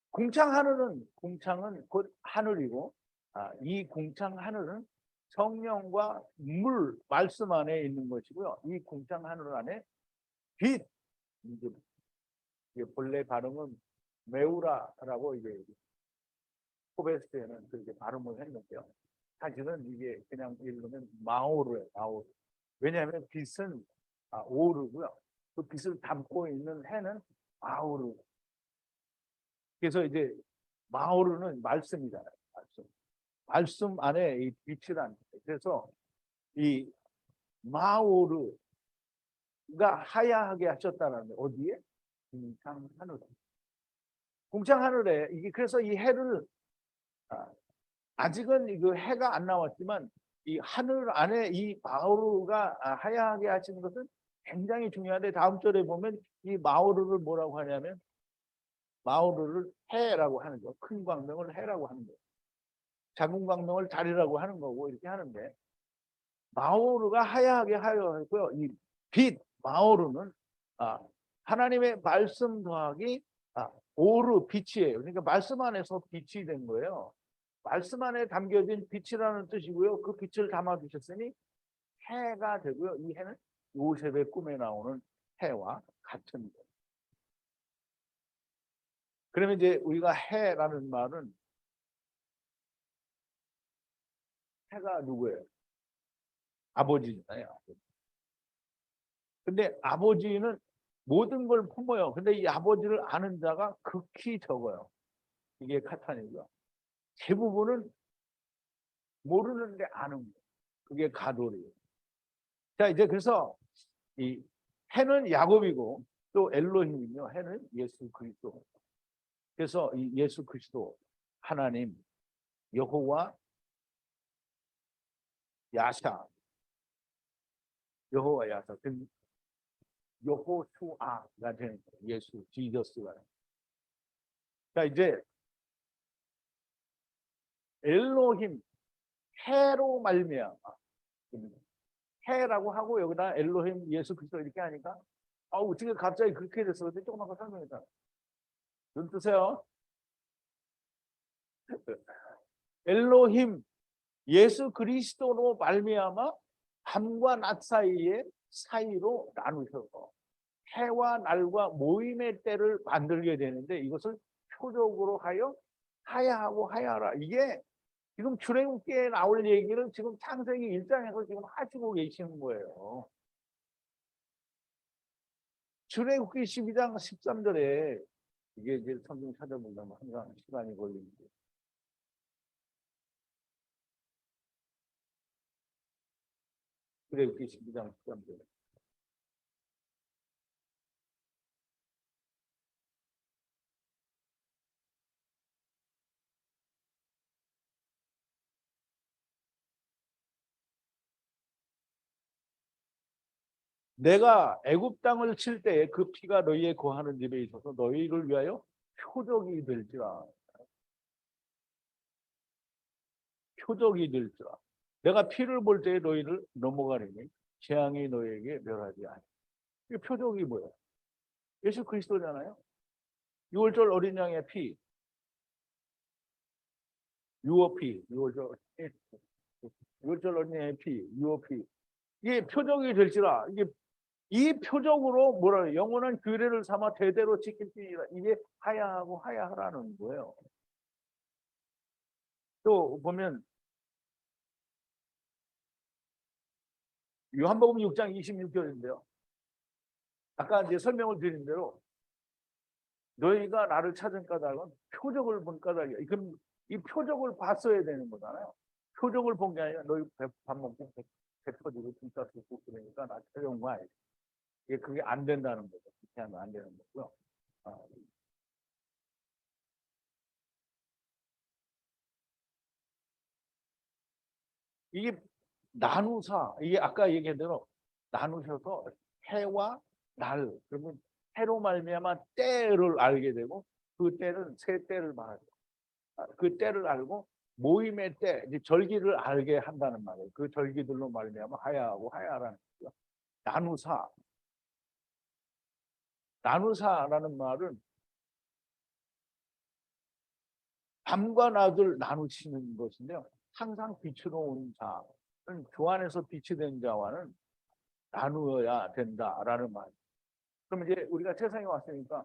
공창은 곧 하늘이고 이 공창 하늘은 성령과 물 말씀 안에 있는 것이고요. 이 공창 하늘 안에 빛 이제 본래 발음은 메우라라고 이제 코베스트에는 그렇게 발음을 했는데요. 사실은 이게 그냥 읽으면 마오르예요. 마오르. 왜냐하면 빛은 오르고요. 그 빛을 담고 있는 해는 마오르. 그래서 이제 마오르는 말씀이잖아요. 말씀 안에 이 빛이란. 그래서 이 마오르가 하야하게 하셨다는 거 어디에? 공창 하늘에. 공창 하늘에 이게 그래서 이 해를 아직은 그 해가 안 나왔지만 이 하늘 안에 이 마오르가 하야하게 하시는 것은 굉장히 중요한데 다음 절에 보면 이 마오르를 뭐라고 하냐면 마오르를 해라고 하는 거. 큰 광명을 해라고 하는 거예요. 작은 광명을 달이라고 하는 거고 이렇게 하는데 마오르가 하야하게 하여 했고요. 이 빛 마오르는 하나님의 말씀 더하기 오르 빛이에요. 그러니까 말씀 안에서 빛이 된 거예요. 말씀 안에 담겨진 빛이라는 뜻이고요. 그 빛을 담아 주셨으니 해가 되고요. 이 해는 요셉의 꿈에 나오는 해와 같은 거예요. 그러면 이제 우리가 해라는 말은 해가 누구예요? 아버지잖아요. 근데 아버지는 모든 걸 품어요. 근데 이 아버지를 아는 자가 극히 적어요. 이게 카타니고요. 대부분은 모르는데 아는 거예요. 그게 가돌이에요. 자, 이제 그래서 이 해는 야곱이고 또 엘로힘이며 해는 예수 그리스도. 그래서 이 예수 그리스도 하나님 여호와 야샤 여호와 야샤 여호수아가 된 예수 지저스가. 자, 이제 엘로힘 해로 말미암아 해라고 하고 여기다 엘로힘 예수 그리스도 이렇게 하니까 어떻게 갑자기 그렇게 됐어? 근데 조금만 더 설명했잖아. 눈 뜨세요. 엘로힘 예수 그리스도로 말미암아 밤과 낮 사이로 나누셔서 해와 날과 모임의 때를 만들게 되는데 이것을 표적으로 하여 하야하고 하야하라. 이게 지금 출애굽기에 나올 얘기를 지금 창세기 1장에서 지금 하시고 계시는 거예요. 출애굽기 12장 13절에 이게 이제 성경 찾아보려면 항상 시간이 걸리는데 출애굽기 12장 13절 내가 애굽 땅을 칠 때에 그 피가 너희의 거하는 집에 있어서 너희를 위하여 표적이 될지라. 표적이 될지라. 내가 피를 볼 때에 너희를 넘어가리니 재앙이 너희에게 멸하지 않으리. 이 표적이 뭐예요? 예수 그리스도잖아요. 6월절 어린 양의 피, 유어피, 6월절 어린 양의 피, 유어피. 이게 표적이 될지라. 이게 이 표적으로 뭐라 영원한 규례를 삼아 대대로 지킬지니라. 이게 하야하고 하야하라는 거예요. 또 보면 요한복음 6장 26절인데요. 아까 이제 설명을 드린 대로 너희가 나를 찾은 까닭은 표적을 본 까닭이야. 그럼 이 표적을 봤어야 되는 거잖아요. 표적을 본 게 아니라 너희 밥 먹고 배 터지고 진짜 죽고 그러니까 나 찾아온 거 아니야. 그게 안 된다는 거죠. 그렇게 하면 안 되는 거고요. 아, 이게 나누사, 이게 아까 얘기한 대로 나누셔서 해와 날, 그러면 해로 말미암아 때를 알게 되고 그 때는 세 때를 말하죠. 그 때를 알고 모임의 때, 이제 절기를 알게 한다는 말이에요. 그 절기들로 말미암아 하야하고 하야라는 거죠. 나누사, 나누사라는 말은 밤과 낮을 나누시는 것인데요. 항상 빛으로 온 자, 주 안에서 빛이 된 자와는 나누어야 된다라는 말. 그럼 이제 우리가 세상에 왔으니까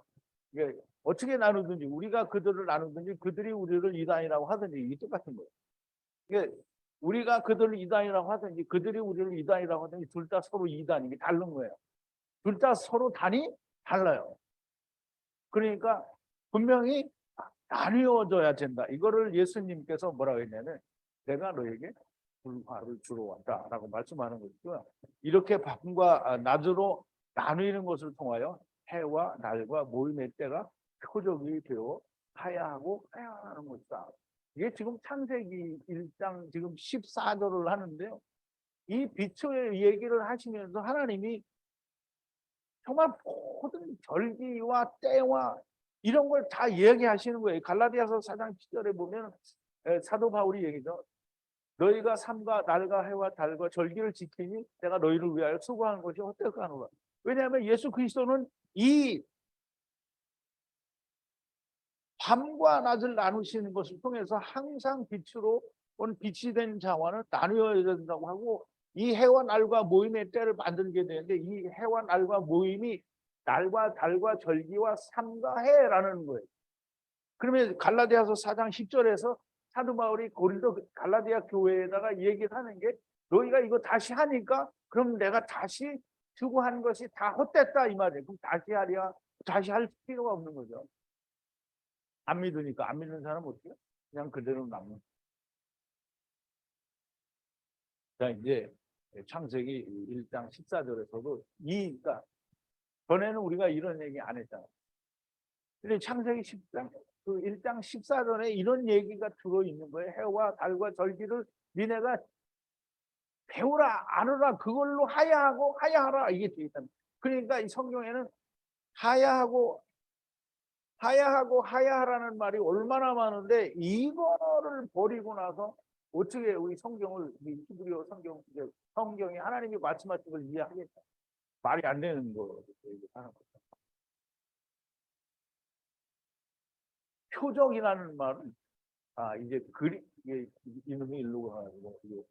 이게 어떻게 나누든지 우리가 그들을 나누든지 그들이 우리를 이단이라고 하든지 이게 똑같은 거예요. 이게 우리가 그들을 이단이라고 하든지 그들이 우리를 이단이라고 하든지 둘 다 서로 이단 이게 다른 거예요. 둘 다 서로 단이 달라요. 그러니까 분명히 나뉘어져야 된다. 이거를 예수님께서 뭐라고 했냐면 내가 너에게 불화를 주러 왔다라고 말씀하는 것이고요. 이렇게 밤과 낮으로 나누는 것을 통하여 해와 날과 모임의 때가 표적이 되어 하야하고 하야하는 것이다. 이게 지금 창세기 1장 지금 14절을 하는데요. 이 빛의 얘기를 하시면서 하나님이 정말 모든 절기와 때와 이런 걸 다 이야기하시는 거예요. 갈라디아서 4장 7절에 보면 사도 바울이 얘기죠. 너희가 삼가 날과 해와 달과 절기를 지키니 내가 너희를 위하여 수고하는 것이 어떡하노라. 왜냐하면 예수 그리스도는 이 밤과 낮을 나누시는 것을 통해서 항상 빛으로 온 빛이 된 자와는 나누어야 된다고 하고 이 해와 날과 모임의 때를 만들게 되는데 이 해와 날과 모임이 날과 달과 절기와 삼가 해라는 거예요. 그러면 갈라디아서 4장 10절에서 사도 바울이 고린도 갈라디아 교회에다가 얘기를 하는 게 너희가 이거 다시 하니까 그럼 내가 다시 주고 한 것이 다 헛됐다 이 말이에요. 그럼 다시 하랴? 다시 할 필요가 없는 거죠. 안 믿으니까. 안 믿는 사람은 어떻게 해요? 그냥 그대로 남는. 자, 이제 창세기 1장 14절에서도 그러니까 전에는 우리가 이런 얘기 안 했잖아요. 근데 창세기 10장 그 1장 14절에 이런 얘기가 들어있는 거예요. 해와 달과 절기를 니네가 배우라 알으라 그걸로 하야하고 하야하라 이게 되어 있다. 그러니까 이 성경에는 하야하고 하야하라는 말이 얼마나 많은데 이거를 버리고 나서 어떻게 우리 성경을 히브리어 성경이 하나님이 말씀하신 걸 이해하겠다. 말이 안 되는 거. 표적이라는 말은 이제 이게 이놈이 일로 가가지고 이게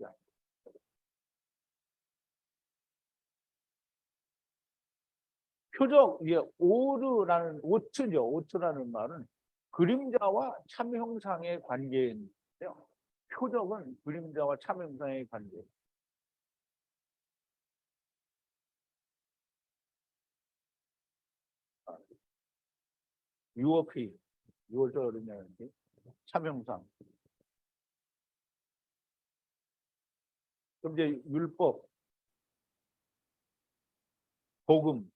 표적 이게 오트라는 말은 그림자와 참 형상의 관계인데요. 표적은 그림자와 참 형상의 관계. UOP, 6월절 어린 양인데 참 형상. 그럼 이제 율법, 복음.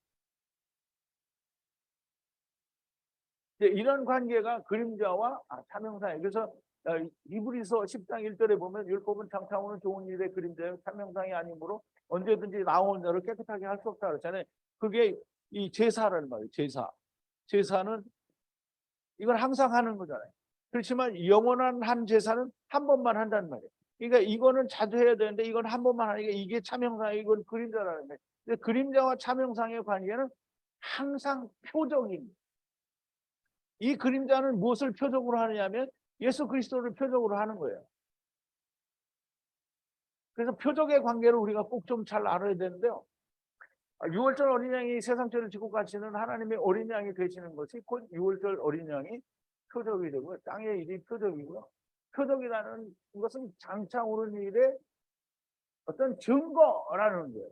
이런 관계가 그림자와 참 형상이에요. 그래서 히브리서 10장 1절에 보면 율법은 장차오는 좋은 일의 그림자요 참 형상이 아니므로 언제든지 나온 자를 깨끗하게 할 수 없다 그랬잖아요. 그게 이 제사라는 말이에요. 제사는 이건 항상 하는 거잖아요. 그렇지만 영원한 한 제사는 한 번만 한다는 말이에요. 그러니까 이거는 자주 해야 되는데 이건 한 번만 하니까 이게 참 형상이고 이건 그림자라는 거예요. 근데 그림자와 참 형상의 관계는 항상 표적입니다. 이 그림자는 무엇을 표적으로 하느냐면 예수 그리스도를 표적으로 하는 거예요. 그래서 표적의 관계를 우리가 꼭 좀 잘 알아야 되는데요. 6월절 어린 양이 세상죄를 지고 가시는 하나님의 어린 양이 되시는 것이 곧 6월절 어린 양이 표적이 되고요. 땅의 일이 표적이고요. 표적이라는 것은 장차 오는 일의 어떤 증거라는 거예요.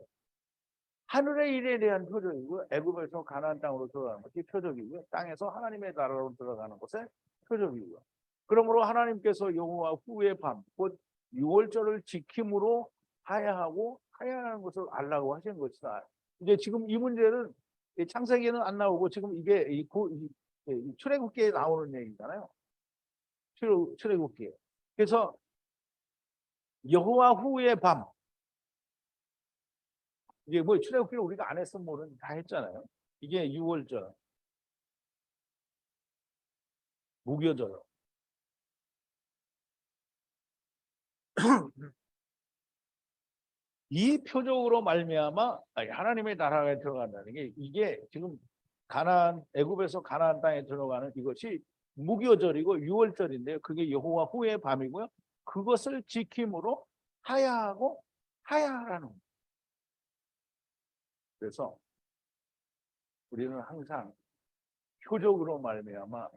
하늘의 일에 대한 표적이고요. 애굽에서 가나안 땅으로 들어가는 것이 표적이고요. 땅에서 하나님의 나라로 들어가는 것의 표적이고요. 그러므로 하나님께서 여호와 후의 밤, 곧 6월절을 지킴으로 하야하고 하야하는 것을 알라고 하신 것이다. 이제 지금 이 문제는 창세기에는 안 나오고 지금 이게 출애굽기에 나오는 얘기잖아요. 출애굽기에. 그래서 여호와 후의 밤, 이게 뭐 출애굽기를 우리가 안 했으면 모르는 다 했잖아요. 이게 6월절, 무교절. 이 표적으로 말미암아 하나님의 나라에 들어간다는 게 이게 지금 애굽에서 가나안 땅에 들어가는 이것이 무교절이고 6월절인데요. 그게 여호와 후의 밤이고요. 그것을 지킴으로 하야하고 하야하라는 거예요. 그래서 우리는 항상 표적으로 말미암아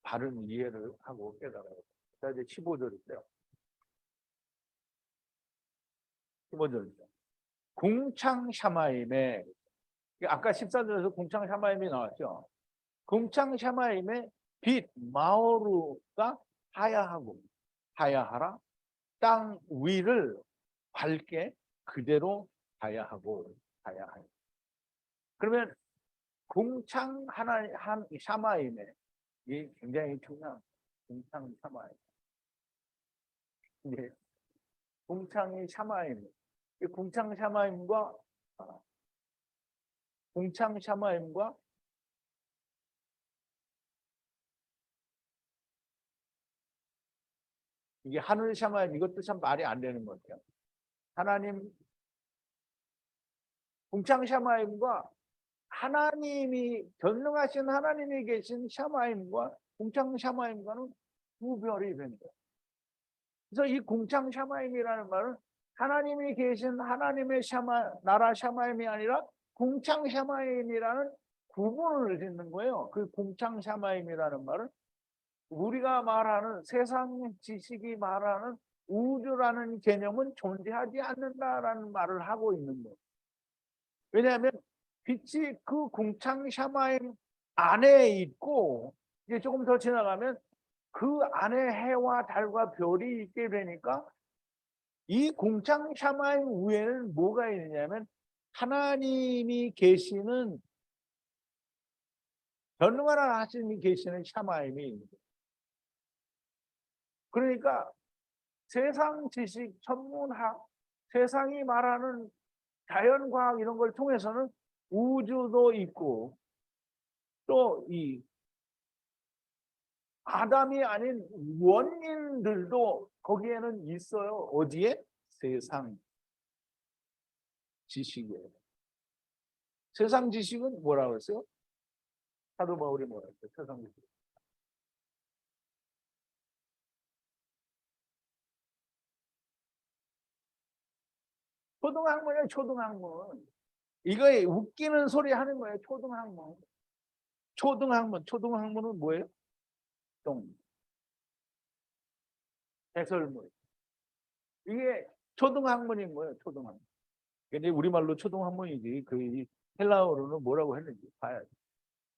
바른 이해를 하고 깨달아야 돼요. 자, 이제 15절인데요. 15절이죠. 궁창 샤마임에 아까 14절에서 궁창 샤마임이 나왔죠. 궁창 샤마임의 빛 마오루가 하야하고 하야하라 땅 위를 밝게 그대로 하야하고 하야하라. 그러면 궁창 한 샤마임에 이 굉장히 중요한 궁창 샤마임. 예. 궁창이 샤마임. 이 궁창 샤마임과 궁창 샤마임과 이게 하늘 샤마임 이것도 참 말이 안 되는 것 같아요. 하나님 궁창 샤마임과 하나님이 전능하신 하나님이 계신 샤마임과 궁창 샤마임과는 구별이 됩니다. 그래서 이 궁창 샤마임이라는 말은 하나님이 계신 하나님의 나라 샤마임이 아니라 궁창 샤마임이라는 구분을 짓는 거예요. 그 궁창 샤마임이라는 말은 우리가 말하는 세상 지식이 말하는 우주라는 개념은 존재하지 않는다라는 말을 하고 있는 거예요. 왜냐하면 빛이 그 궁창 샤마임 안에 있고 이제 조금 더 지나가면 그 안에 해와 달과 별이 있게 되니까 이 궁창 샤마임 위에는 뭐가 있느냐면 하나님이 계시는 전능한 하나님이 계시는 샤마임이 있는 거예요. 그러니까 세상 지식, 천문학, 세상이 말하는 자연과학 이런 걸 통해서는 우주도 있고 또 이 아담이 아닌 원인들도 거기에는 있어요. 어디에? 세상 지식에. 세상 지식은 뭐라고 했어요? 사도 바울이 뭐라고 했어요? 세상 지식. 초등학문이에요, 초등학문. 이거 웃기는 소리 하는 거예요, 초등학문. 초등학문은 뭐예요? 동, 해설문. 이게 초등학문인 거예요, 초등학문. 근데 우리말로 초등학문이지, 그 헬라어로는 뭐라고 했는지 봐야 돼.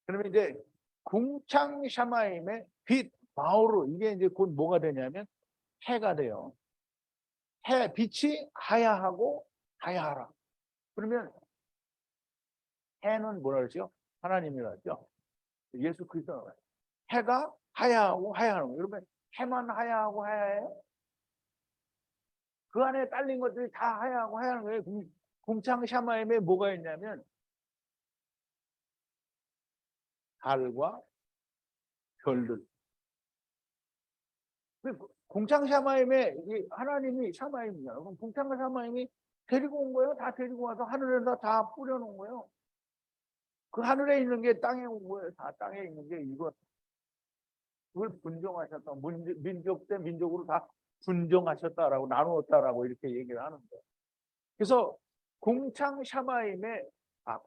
그러면 이제 궁창 샤마임의 빛, 바오르, 이게 이제 곧 뭐가 되냐면 해가 돼요. 빛이 하야하고 하야하라. 그러면 해는 뭐라 그러죠? 하나님이라 하죠. 예수 그리스도. 해가 하야하고 하야하는 거예요. 그러면 해만 하야하고 하야해요? 그 안에 딸린 것들이 다 하야하고 하야하는 거예요. 궁창 샤마임에 뭐가 있냐면 달과 별들. 공창 샤마임에 하나님이 샤마임이잖아. 그럼 공창 샤마임이 데리고 온 거예요. 다 데리고 와서 하늘에다 다 뿌려놓은 거예요. 그 하늘에 있는 게 땅에 온 거예요. 다 땅에 있는 게 이거. 그걸 분정하셨다. 민족 대 민족으로 다 분정하셨다라고 나누었다라고 이렇게 얘기를 하는 거예요. 그래서 공창 샤마임에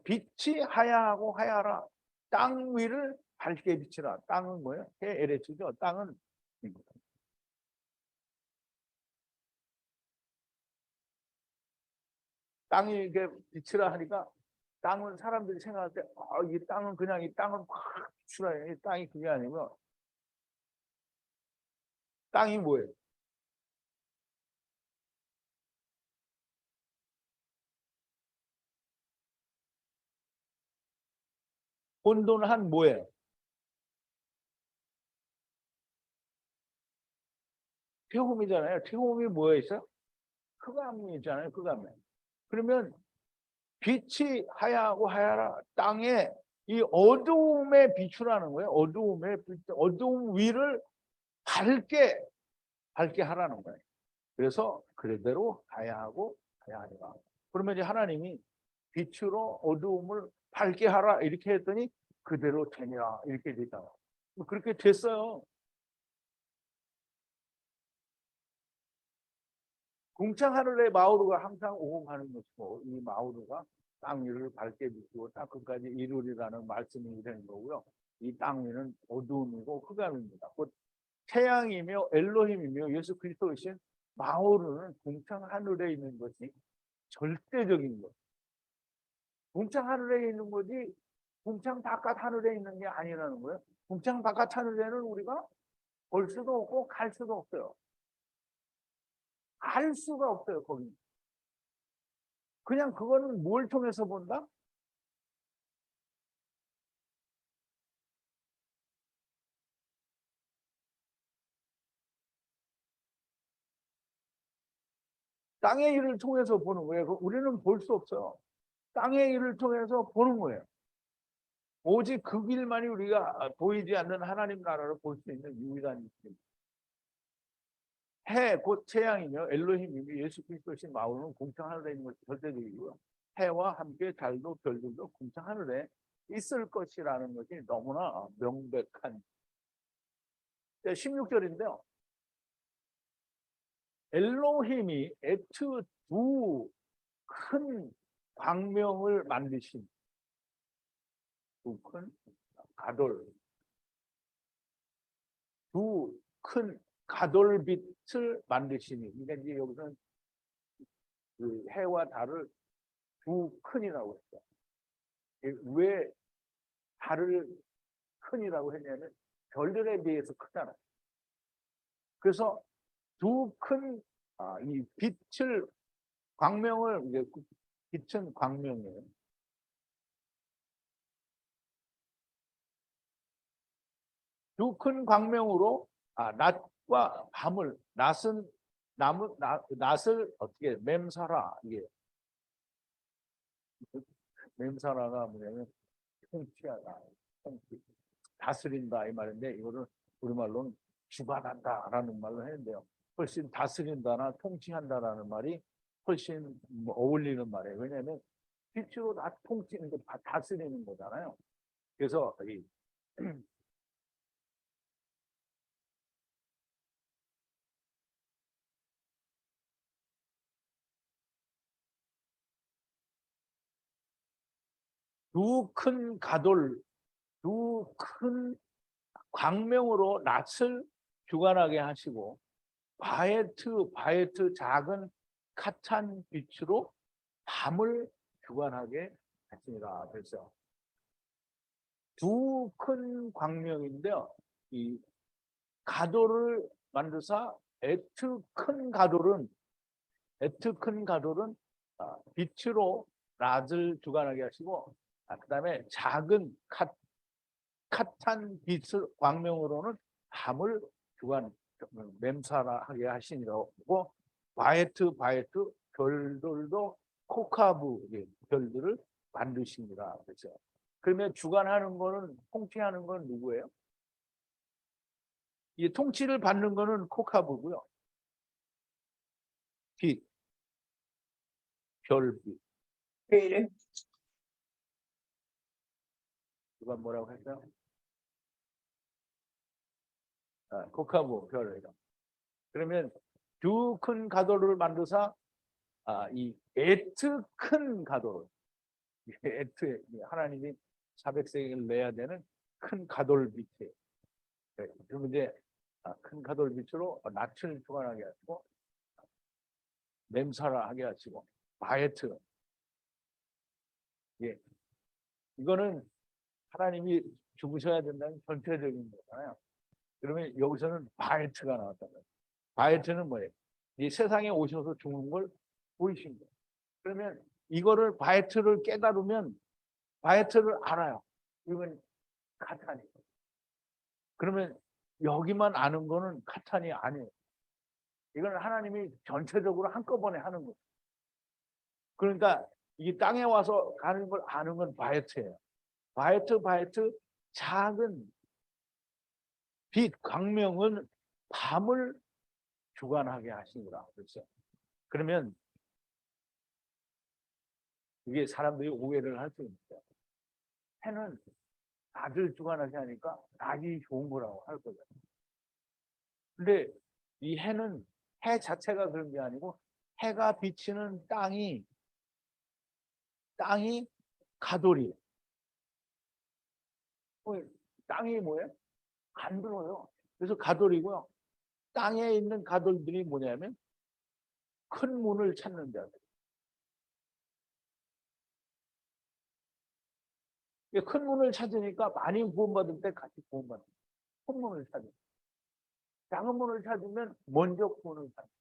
빛이 하야하고 하야라. 땅 위를 밝게 비치라. 땅은 뭐예요? 에레츠죠. 땅은 땅이 이렇게 비치라 하니까 땅은 사람들이 생각할 때, 이 땅은 그냥 이 땅은 확 비추라. 이 땅이 그게 아니고, 땅이 뭐예요? 혼돈한 뭐예요? 태움이잖아요. 태움이 뭐에 있어요? 흑암이 있잖아요. 흑암에. 그러면 빛이 하야하고 하야라. 땅에 이 어두움에 비추라는 거예요. 어두움 위를 밝게 하라는 거예요. 그래서 그대로 하야하고 하야하리라. 그러면 이제 하나님이 빛으로 어두움을 밝게 하라 이렇게 했더니 그대로 되니라 이렇게 되잖아. 그렇게 됐어요. 궁창하늘의 마우르가 항상 오공하는 것이고 이 마우르가 땅 위를 밝게 비추고 딱 끝까지 이루리라는 말씀이 되는 거고요. 이 땅 위는 어두움이고 흑암입니다. 곧 태양이며 엘로힘이며 예수 그리스도이신 마우르는 궁창하늘에 있는 것이 절대적인 것. 궁창 하늘에 있는 거지 궁창 바깥 하늘에 있는 게 아니라는 거예요. 궁창 바깥 하늘에는 우리가 볼 수도 없고 갈 수도 없어요. 알 수가 없어요, 거기. 그냥 그거는 뭘 통해서 본다? 땅의 일을 통해서 보는 거예요. 우리는 볼 수 없어요. 땅의 일을 통해서 보는 거예요. 오직 그 길만이 우리가 보이지 않는 하나님 나라를 볼 수 있는 유일한 길. 해, 곧 태양이며 엘로힘이며 예수 그리스도신 마음은 공창 하늘에 있는 것이 절대적이고요. 해와 함께 달도 별들도 공창 하늘에 있을 것이라는 것이 너무나 명백한 16절인데요. 엘로힘이 에트 두 큰 광명을 만드신 두 큰 가돌 두 큰 가돌빛을 만드시니. 그러니까 이제 여기서는 그 해와 달을 두 큰이라고 했죠. 왜 달을 큰이라고 했냐면 별들에 비해서 크잖아요. 그래서 두 큰 이 빛을 광명을 이제 빛은 광명이에요. 두 큰 광명으로 낮과 밤을 낮을 어떻게 맴사라. 이게 맴사라가 뭐냐면 통치하다, 통치, 다스린다 이 말인데 이거를 우리말로는 주관한다라는 말로 했는데요. 훨씬 다스린다나 통치한다라는 말이 훨씬 어울리는 말이에요. 왜냐하면 빛으로 다 통치는 게 다스리는 거잖아요. 그래서 이 두 큰 가돌, 두 큰 광명으로 낮을 주관하게 하시고 바에트 작은 카탄 빛으로 밤을 주관하게 하시니라. 그래서 두 큰 광명인데요. 이 가돌을 만드사 에트 큰 가돌은 빛으로 낮을 주관하게 하시고 그다음에 작은 카탄 빛을 광명으로는 밤을 주관 맴사하게 하시니라고. 바에트 별들도 코카브 별들을 만드십니다. 그렇죠. 그러면 주관하는 거는 통치하는 건 누구예요? 이 통치를 받는 거는 코카브고요. 빛, 별빛. 왜 이래? 누가 뭐라고 했어요? 코카브 별이다. 그러면 두 큰 가도를 만드사 이 에트 큰 가도를 에트 하나님이 400세기를 내야 되는 큰 가돌 빛에 그러면 이제 큰 가돌 빛으로 낯을 주관하게 하시고 냄사라 하게 하시고 바에트 이거는 하나님이 죽으셔야 된다는 전체적인 거잖아요. 그러면 여기서는 바에트가 나왔다는 거예요. 바에트는 뭐예요? 이 세상에 오셔서 죽는 걸 보이신 거예요. 그러면 이거를 바에트를 깨달으면 바에트를 알아요. 이건 카탄이. 그러면 여기만 아는 거는 카탄이 아니에요. 이건 하나님이 전체적으로 한꺼번에 하는 거예요. 그러니까 이 땅에 와서 가는 걸 아는 건 바에트예요. 바에트 작은 빛 광명은 밤을 주관하게 하시니라. 그렇죠. 그러면 이게 사람들이 오해를 할 수 있어요. 해는 낮을 주관하게 하니까 낮이 좋은 거라고 할 거죠. 근데 이 해는 해 자체가 그런 게 아니고 해가 비치는 땅이 가돌이에요. 땅이 뭐예요? 간들어요. 그래서 가돌이고요. 땅에 있는 가돌들이 뭐냐면 큰 문을 찾는 자들. 큰 문을 찾으니까 많이 구원받을 때 같이 구원받는 큰 문을 찾으면 작은 문을 찾으면 먼저 구원을 받는.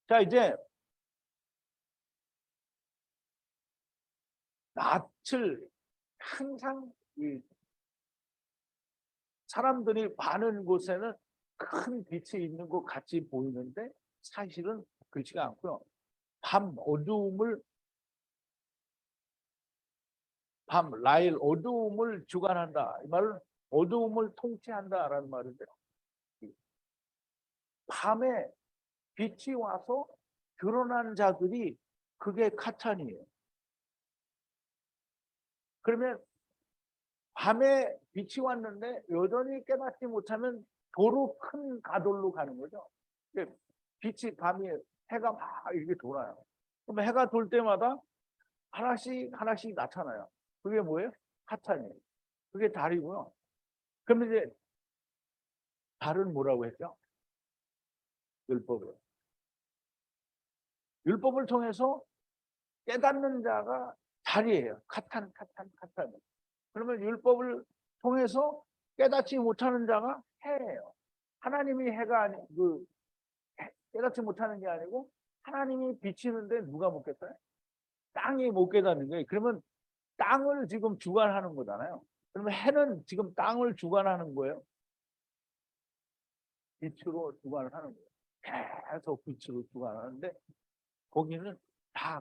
자 이제 낯을 항상 이 사람들이 많은 곳에는 큰 빛이 있는 것 같이 보이는데 사실은 그렇지가 않고요. 라일 어두움을 주관한다. 이 말은 어두움을 통치한다라는 말인데요. 밤에 빛이 와서 드러난 자들이 그게 카탄이에요. 그러면 밤에 빛이 왔는데 여전히 깨닫지 못하면 도로 큰 가돌로 가는 거죠. 빛이 밤에 해가 막 이렇게 돌아요. 그럼 해가 돌 때마다 하나씩 나타나요. 그게 뭐예요? 카탄이에요. 그게 달이고요. 그러면 이제 달은 뭐라고 했죠? 율법을. 율법을 통해서 깨닫는 자가 달이에요. 카탄. 그러면 율법을 통해서 깨닫지 못하는 자가 해예요. 하나님이 해가 아니 깨닫지 못하는 게 아니고 하나님이 비치는데 누가 못 깨달아요? 땅이 못 깨닫는 거예요. 그러면 땅을 지금 주관하는 거잖아요. 그러면 해는 지금 땅을 주관하는 거예요. 빛으로 주관을 하는 거예요. 계속 빛으로 주관하는데 거기는 다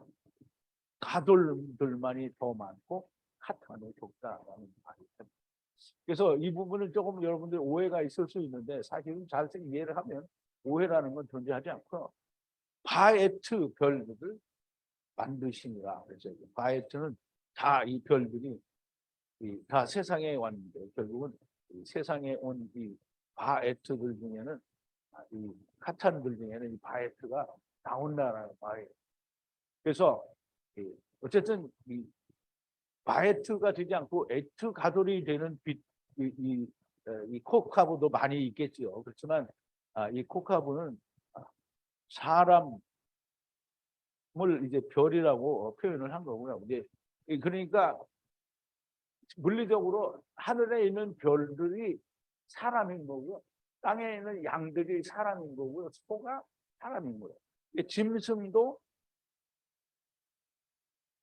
가돌들만이 더 많고 카탄이 적다라는 말이죠. 그래서 이 부분은 조금 여러분들 오해가 있을 수 있는데 사실은 잘 이해를 하면 오해라는 건 존재하지 않고요. 바에트 별들을 만드시니라. 그래서 바에트는 다 이 별들이 다 세상에 왔는데 결국은 세상에 온 이 바에트들 중에는 이 카탄들 중에는 이 바에트가 나온다라는 말이에요. 그래서 어쨌든 이 바에트가 되지 않고 에트 가돌이 되는 이 코카브도 많이 있겠지요. 그렇지만 이 코카브는 사람을 이제 별이라고 표현을 한 거고요. 이제 그러니까 물리적으로 하늘에 있는 별들이 사람인 거고요. 땅에 있는 양들이 사람인 거고요. 소가 사람인 거예요. 짐승도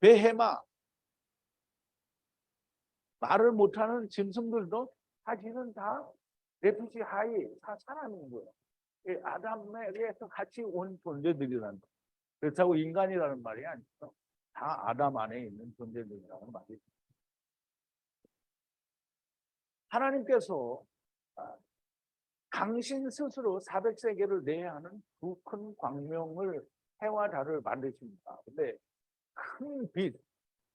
베헤마 말을 못하는 짐승들도 사실은 다 레프시 하이 다 사람인 거예요. 아담에게서 같이 온 존재들이라는 거예요. 그렇다고 인간이라는 말이 아니죠. 다 아담 안에 있는 존재들이라는 말이죠. 하나님께서 당신 스스로 400세계를 내야 하는 두 큰 광명을 해와 달을 만드십니다. 근데 큰 빛,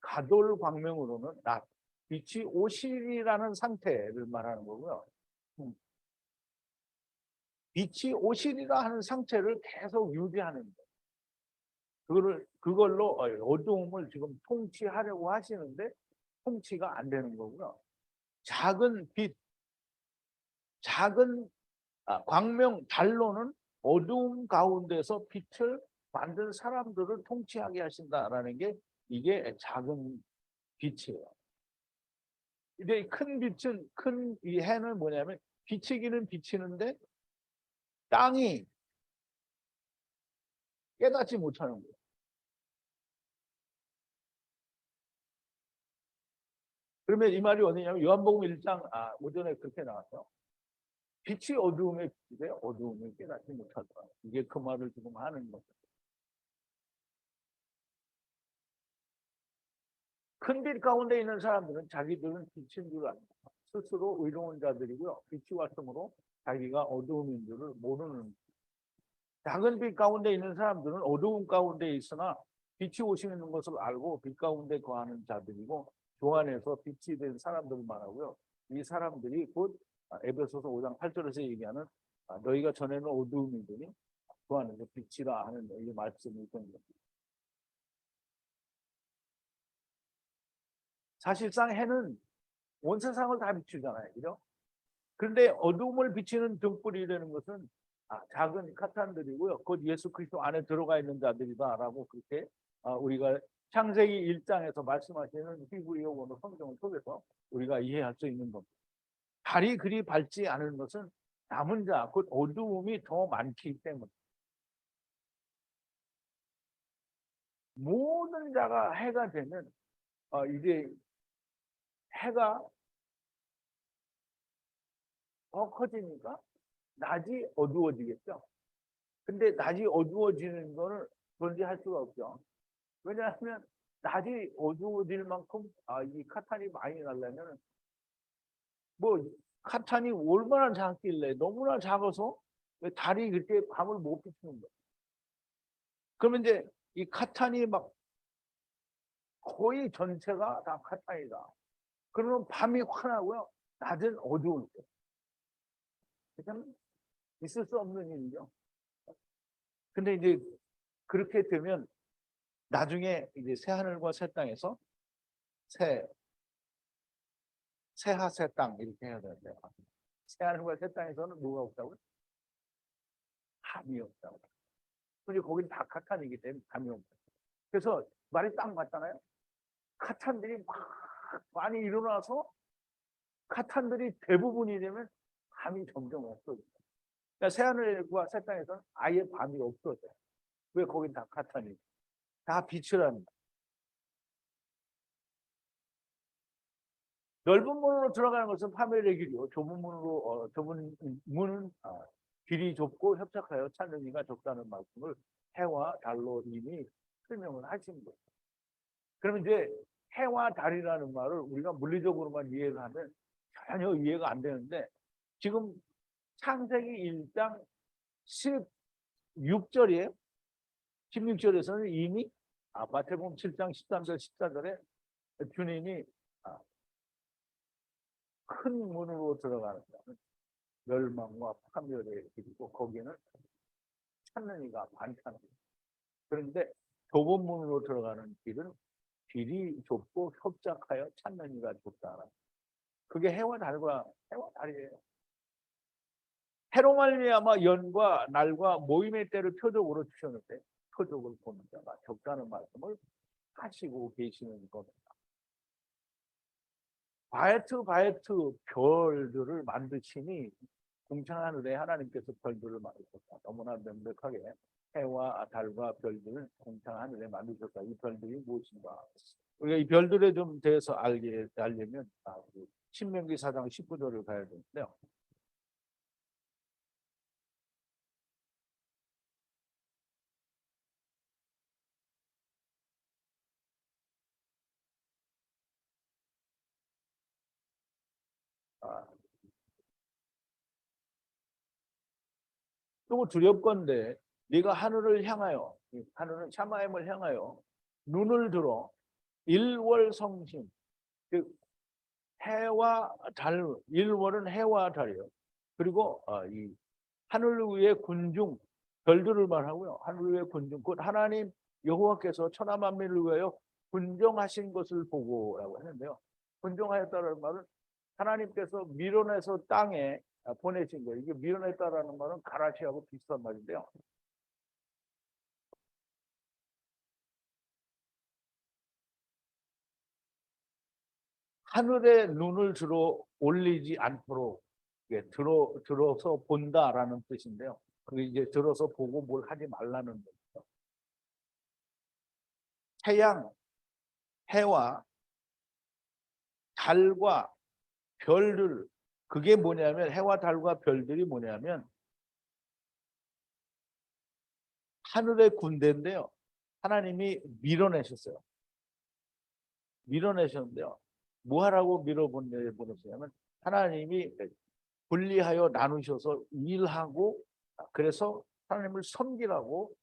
가돌 광명으로는 낮, 빛이 오실이라는 상태를 말하는 거고요. 빛이 오실이라 하는 상태를 계속 유지하는 거예요. 그걸로 어두움을 지금 통치하려고 하시는데 통치가 안 되는 거고요. 작은 빛, 작은 광명, 달로는 어두움 가운데서 빛을 만든 사람들을 통치하게 하신다라는 게 이게 작은 빛이에요. 근데 큰 빛은 큰 이 해는 뭐냐면 비치기는 비치는데 땅이 깨닫지 못하는 거예요. 그러면 이 말이 어디냐면 요한복음 1장 오전에 그렇게 나왔어요. 빛이 어두움에 비치되 어두움을 깨닫지 못하더라. 이게 그 말을 지금 하는 거죠. 큰 빛 가운데 있는 사람들은 자기들은 빛인 줄 압니다. 스스로 의로운 자들이고요. 빛이 왔으므로 자기가 어두움인 줄을 모르는. 작은 빛 가운데 있는 사람들은 어두움 가운데 있으나 빛이 오시는 것을 알고 빛 가운데 거하는 자들이고 주 안에서 빛이 된 사람들을 말하고요. 이 사람들이 곧 에베소서 5장 8절에서 얘기하는 너희가 전에는 어두움이더니 주 안에서 빛이라 하는 이 말씀이 있던 겁니다. 사실상 해는 온 세상을 다 비추잖아요. 그죠? 그런데 어둠을 비치는 등불이 되는 것은 작은 카탄들이고요. 곧 예수 그리스도 안에 들어가 있는 자들이다라고 그렇게 우리가 창세기 1장에서 말씀하시는 히브리어 원어 성경을 통해서 우리가 이해할 수 있는 겁니다. 달이 그리 밝지 않은 것은 남은 자, 곧 어두움이 더 많기 때문에 모든 자가 해가 되면 이제 해가 더 커지니까 낮이 어두워지겠죠. 근데 낮이 어두워지는 거를 존재할 수가 없죠. 왜냐하면 낮이 어두워질 만큼 이 카탄이 많이 나려면 뭐 카탄이 얼마나 작길래 너무나 작아서 왜 달이 그렇게 밤을 못 비추는 거예요. 그러면 이제 이 카탄이 막 거의 전체가 다 카탄이다. 그러면 밤이 환하고요. 낮은 어두울 때. 참 있을 수 없는 일이죠. 근데 이제 그렇게 되면 나중에 이제 새 하늘과 새 땅에서 새 하새 땅 이렇게 해야 되는데 새하늘과 새 땅에서는 뭐가 없다고요? 밤이 없다고. 근데 거긴 다 카탄이기 때문에 밤이 없다. 그래서 말이 딱 맞잖아요. 카탄들이 막 많이 일어나서 카탄들이 대부분이 되면 밤이 점점 없어져요. 그러니까 새하늘과 새 땅에서는 아예 밤이 없어져요. 왜? 거긴 다 카탄이고 다 빛을 합니다. 넓은 문으로 들어가는 것은 파멸의 길이요. 좁은 문은 길이 좁고 협착하여 찾는 이가 적다는 말씀을 해와 달로 이미 설명을 하신 거예요. 그러면 이제 해와 달이라는 말을 우리가 물리적으로만 이해를 하면 전혀 이해가 안 되는데, 지금 창세기 1장 16절이에요. 16절에서는 이미 마태복음 7장 13절 14절에 주님이 큰 문으로 들어가는 멸망과 파멸의 길이고 거기는 찾는 이가 많다는 거예요. 그런데 좁은 문으로 들어가는 길은 길이 좁고 협착하여 찾는 이가 좁다. 그게 해와 달이에요. 해로 말미암아 연과 날과 모임의 때를 표적으로 주셨는데 표적을 보는 자가 적다는 말씀을 하시고 계시는 겁니다. 바에트 별들을 만드시니 공창하늘에 하나님께서 별들을 만드셨다. 너무나 명백하게 해와 달과 별들을 공창하늘에 만드셨다. 이 별들이 무엇인가? 우리가 이 별들에 좀 대해서 알려면 신명기 4장 19절을 가야 되는데요. 또 두렵건대 네가 하늘을 향하여, 하늘은 샤마임을 향하여 눈을 들어 일월성신, 즉 해와 달, 일월은 해와 달이요. 그리고 이 하늘 위의 군중, 별들을 말하고요. 하늘 위의 군중, 곧 하나님 여호와께서 천하 만민을 위하여 군정하신 것을 보고라고 했는데요. 군정하였다는 말은 하나님께서 밀어내서 땅에 보내신 거예요. 이게 밀어냈다라는 말은 가라시하고 비슷한 말인데요. 하늘에 눈을 들어 올리지 않도록 들어서 본다라는 뜻인데요. 그게 이제 들어서 보고 뭘 하지 말라는 거죠. 태양, 해와 달과 별들, 그게 뭐냐면 해와 달과 별들이 뭐냐면 하늘의 군대인데요. 하나님이 밀어내셨어요. 밀어내셨는데요. 뭐 하라고 밀어보냈냐면 하나님이 분리하여 나누셔서 일하고, 그래서 하나님을 섬기라고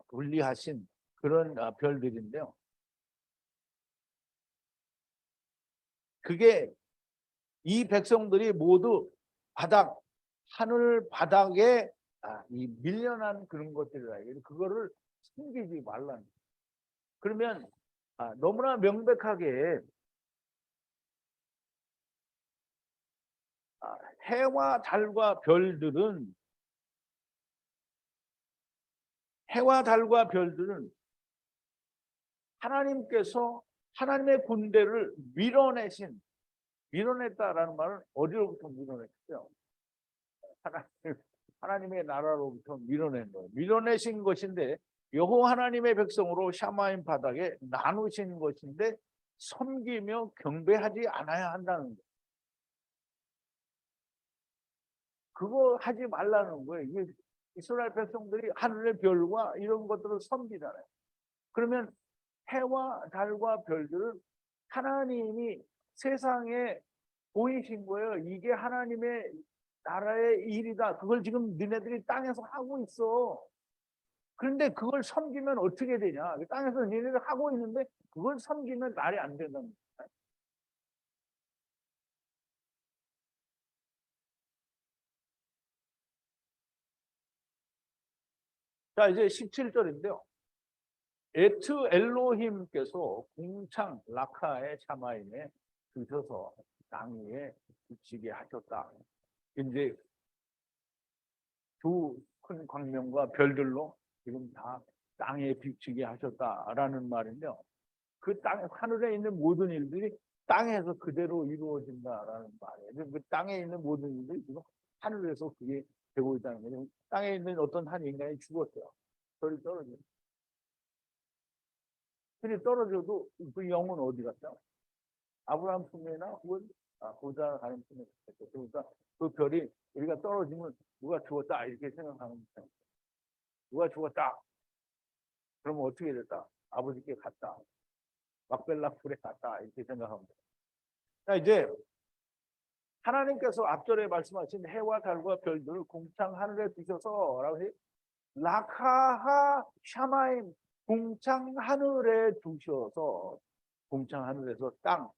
분리하신 그런 별들인데요. 그게 이 백성들이 모두 하늘 바닥에 이 밀려난 그런 것들이라. 그거를 숨기지 말라는. 그러면 너무나 명백하게 해와 달과 별들은 하나님께서 하나님의 군대를 밀어냈다라는 말은 어디로부터 밀어냈어요? 하나님의 나라로부터 밀어낸 거예요. 밀어내신 것인데 여호와 하나님의 백성으로 샤마임 바닥에 나누신 것인데 섬기며 경배하지 않아야 한다는 거예요. 그거 하지 말라는 거예요. 이게 이스라엘 백성들이 하늘의 별과 이런 것들을 섬기잖아요. 그러면 해와 달과 별들은 하나님이 세상에 보이신 거예요. 이게 하나님의 나라의 일이다. 그걸 지금 너네들이 땅에서 하고 있어. 그런데 그걸 섬기면 어떻게 되냐? 땅에서 너네들 하고 있는데 그걸 섬기면 말이 안 된다는 거예요. 자, 이제 17절인데요. 에트 엘로힘께서 공창 라카의 샤마임에 드셔서 땅 위에 붙이게 하셨다. 이제 두 큰 광명과 별들로 지금 다 땅에 비추게 하셨다라는 말인데요. 그 땅, 하늘에 있는 모든 일들이 땅에서 그대로 이루어진다라는 말이에요. 그 땅에 있는 모든 일들이 지금 하늘에서 그게 되고 있다는 거죠. 땅에 있는 어떤 한 인간이 죽었어요. 별이 떨어져요. 별이 떨어져도 그 영은 어디 갔다? 아브라함 품에나 혹은 보좌 가는 품에 갔죠. 그러니까 그 별이 우리가 떨어지면 누가 죽었다 이렇게 생각하는 거예요. 누가 죽었다. 그러면 어떻게 됐다? 아버지께 갔다. 막벨라 풀에 갔다. 이렇게 생각합니다. 자, 이제 하나님께서 앞절에 말씀하신 해와 달과 별들을 궁창 하늘에 두셔서 라고 해. 라카하 샤마임 궁창 하늘에 두셔서 궁창 하늘에서 땅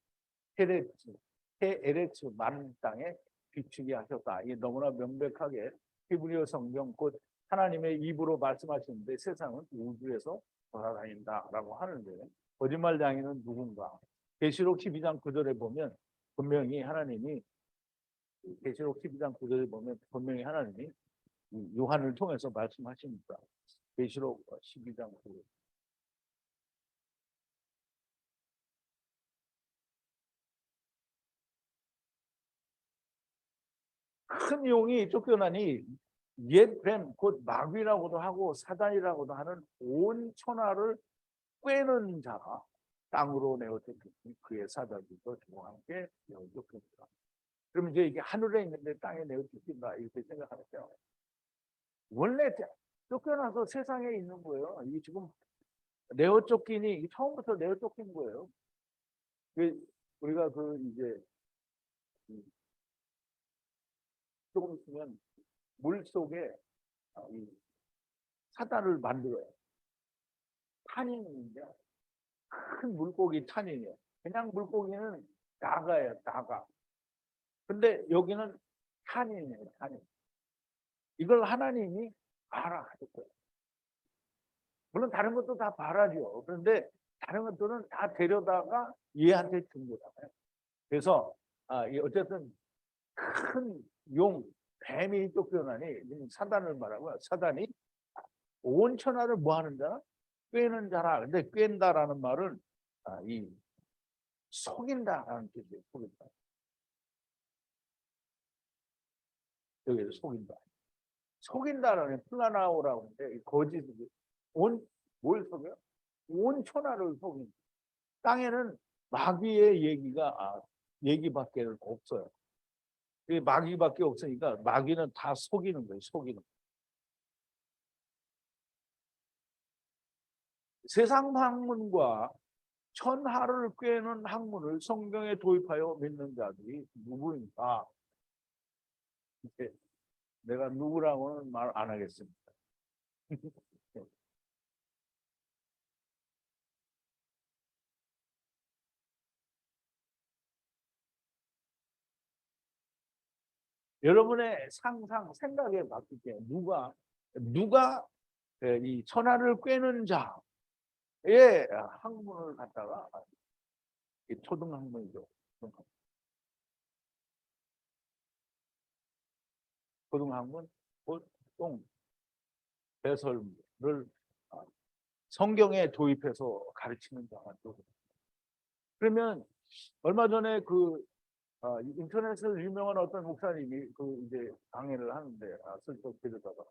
헤레츠 마른 땅에 비추게 하셨다. 이게 너무나 명백하게 히브리어 성경 곧 하나님의 입으로 말씀하시는데 세상은 우주에서 돌아다닌다라고 하는데 거짓말장애는 누군가? 계시록 12장 9절에 보면 분명히 하나님이 계시록 12장 9절에 보면 분명히 하나님이 요한을 통해서 말씀하십니다. 계시록 12장 9절. 큰 용이 쫓겨나니 옛 뱀, 곧 마귀라고도 하고 사단이라고도 하는 온 천하를 꿰는 자가 땅으로 내어 쫓겼으니 그의 사자들도 저와 함께 내어 쫓겼다. 그럼 이제 이게 하늘에 있는데 땅에 내어 쫓긴다 이렇게 생각하는데요. 원래 쫓겨나서 세상에 있는 거예요. 이게 지금 내어 쫓기니 처음부터 내어 쫓긴 거예요. 우리가 그 이제 조금 있으면 물 속에 이 사다를 만들어요. 탄닌인데 큰 물고기 탄닌이에요. 그냥 물고기는 나가예요, 나가. 근데 여기는 탄닌이에요, 탄닌. 이걸 하나님이 발화하셨어요. 물론 다른 것도 다 발화죠. 그런데 다른 것들은 다 데려다가 얘한테 준 거잖아요. 그래서 어쨌든 큰 용, 뱀이 쫓겨나니 사단을 말하고요. 사단이 온 천하를 뭐 하는 자라? 꿰는 자라. 근데 꿰다라는 말은 이 속인다라는 뜻이에요. 속인다. 여기서 속인다. 속인다라는 플라나오라고 하는데 거짓을 뭘 속여요? 온 천하를 속인. 땅에는 마귀의 얘기밖에 없어요. 마귀밖에 없으니까 마귀는 다 속이는 거예요. 속이는. 세상 학문과 천하를 꿰는 학문을 성경에 도입하여 믿는 자들이 누구인가? 내가 누구라고는 말 안 하겠습니다. 여러분의 상상, 생각에 맡길게요. 누가 이 천하를 꿰는 자의 학문을 갖다가 초등학문이죠. 초등학문, 보통 배설물을 성경에 도입해서 가르치는 자가 또 그러면 얼마 전에 인터넷에서 유명한 어떤 목사님이 이제 강의를 하는데 슬쩍 들으다가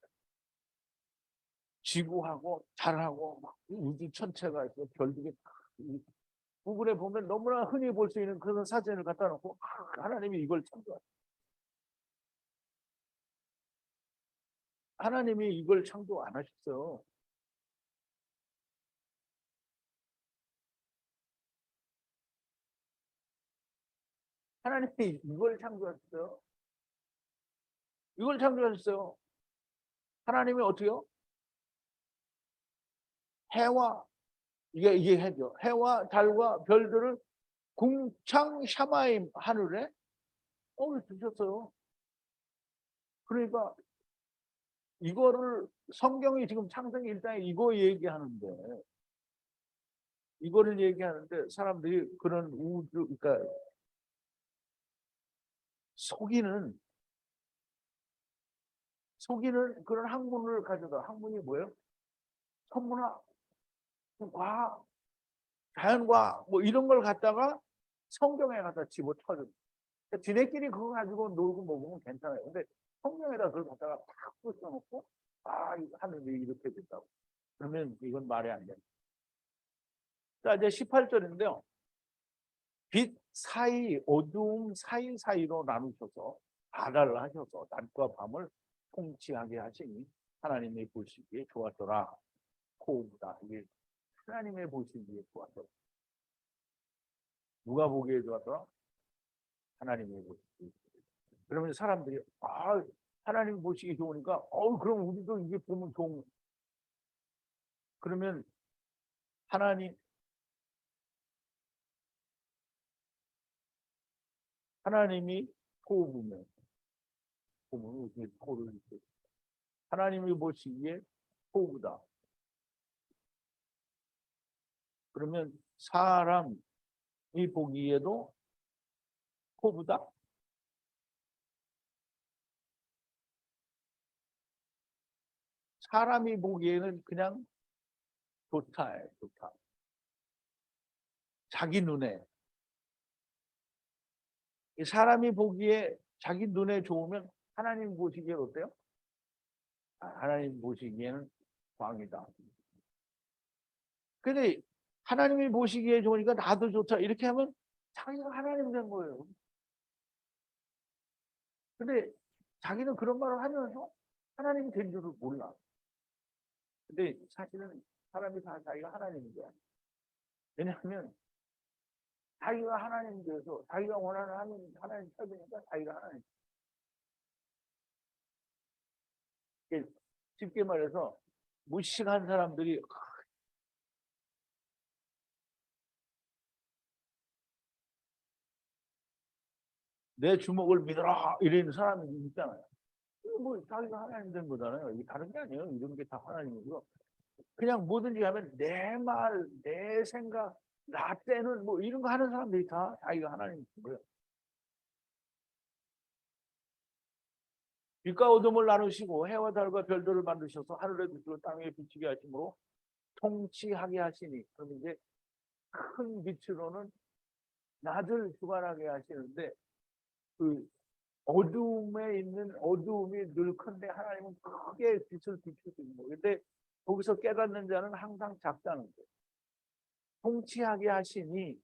지구하고 달하고 막 우주 천체가 있어 별들이 구글에 보면 너무나 흔히 볼 수 있는 그런 사진을 갖다 놓고 하나님이 이걸 창조하셨어요. 하나님이 이걸 창조 안 하셨어요. 하나님이 이걸 창조하셨어요. 이걸 창조하셨어요. 하나님이 어떻게요? 해와 이게 해죠. 해와 달과 별들을 궁창 샤마임 하늘에 두셨어요. 그러니까 이거를 성경이 지금 창세기 1장에 이거 얘기하는데 이거를 얘기하는데 사람들이 그런 우주 그러니까 속이는 속이는 그런 학문을 가져다. 학문이 뭐예요? 천문학, 과학, 자연과학 뭐 이런 걸 갖다가 성경에 갖다 집어넣어줘. 지네끼리 그거 가지고 놀고 먹으면 괜찮아요. 근데 성경에다 그걸 갖다가 탁 붙여놓고 하늘이 이렇게 됐다고. 그러면 이건 말이 안 됩니다. 자, 이제 18절인데요. 빛 사이, 어두움 사이사이로 나누셔서 바다를 하셔서 낮과 밤을 통치하게 하시니 하나님이 보시기에 좋았더라. 호흡다. 이게 하나님의 보시기에 좋았더라. 누가 보기에 좋았더라? 하나님의 보시기에. 그러면 사람들이 하나님 보시기 좋으니까 그럼 우리도 이게 보면 좋은. 그러면 하나님이 호흡이면 보면 호를 하나님이 보시기에 호흡이다. 그러면 사람이 보기에도 호흡이다. 사람이 보기에는 그냥 좋다. 자기 눈에. 사람이 보기에 자기 눈에 좋으면 하나님 보시기에 어때요? 하나님 보시기에는 광이다. 근데 하나님이 보시기에 좋으니까 나도 좋다. 이렇게 하면 자기가 하나님 된 거예요. 근데 자기는 그런 말을 하면서 하나님이 된 줄을 몰라. 근데 사실은 사람이 다 자기가 하나님인 거야. 왜냐하면 자기가 하나님 돼서 자기가 원하는 하나님 찾으니까 자기가 하나님. 쉽게 말해서 무식한 사람들이 내 주먹을 믿어라 이런 사람이 있잖아요. 뭐 자기가 하나님 된 거잖아요. 이게 다른 게 아니에요. 이런 게 다 하나님이고 그냥 뭐든지 하면 내 말, 내 생각, 나 때는 뭐 이런 거 하는 사람들이 다 자기가 하나님인 거예요. 빛과 어둠을 나누시고 해와 달과 별들을 만드셔서 하늘의 빛으로 땅에 비치게 하심으로 통치하게 하시니 그럼 이제 큰 빛으로는 낮을 주관하게 하시는데 그 어두움에 있는 어두움이 늘 큰데 하나님은 크게 빛을 비추시는 거예요. 근데 거기서 깨닫는 자는 항상 작다는 거예요. 통치하게 하시니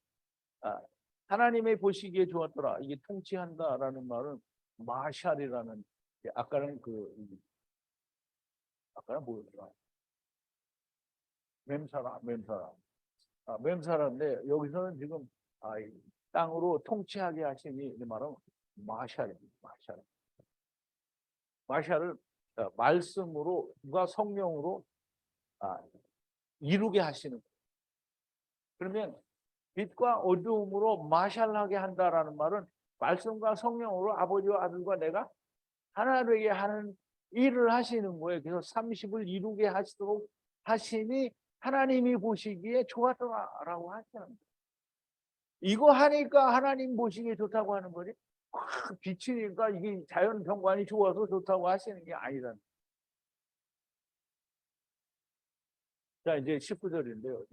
하나님의 보시기에 좋았더라. 이게 통치한다라는 말은 마샬이라는 아까는 아까는 뭐였더라? 맴사라인데 여기서는 지금 땅으로 통치하게 하시니 이 말은 마샬. 마샬을 말씀으로 누가 성령으로 이루게 하시는 거예요. 그러면 빛과 어두움으로 마샬하게 한다라는 말은 말씀과 성령으로 아버지와 아들과 내가 하나 되게 하는 일을 하시는 거예요. 그래서 30을 이루게 하시도록 하시니 하나님이 보시기에 좋았더라라고 하시는 거예요. 이거 하니까 하나님 보시기에 좋다고 하는 거지. 확 비치니까 이게 자연 경관이 좋아서 좋다고 하시는 게 아니라는 거예요. 자, 이제 19절인데요.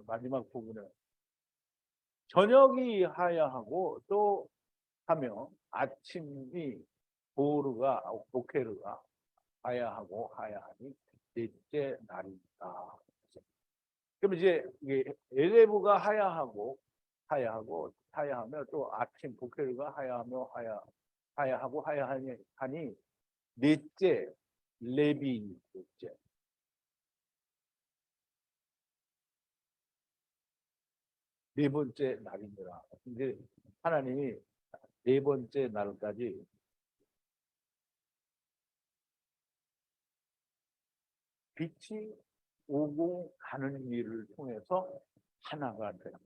마지막 부분에 저녁이 하야하고 또 하며 아침이 보케르가 하야하니 넷째 날이다. 그럼 이제 에레브가 하야하며 또 아침 보케르가 하야하니 넷째 레비 넷째. 네 번째 날입니다. 이제 하나님이 네 번째 날까지 빛이 오고 가는 일을 통해서 하나가 되라.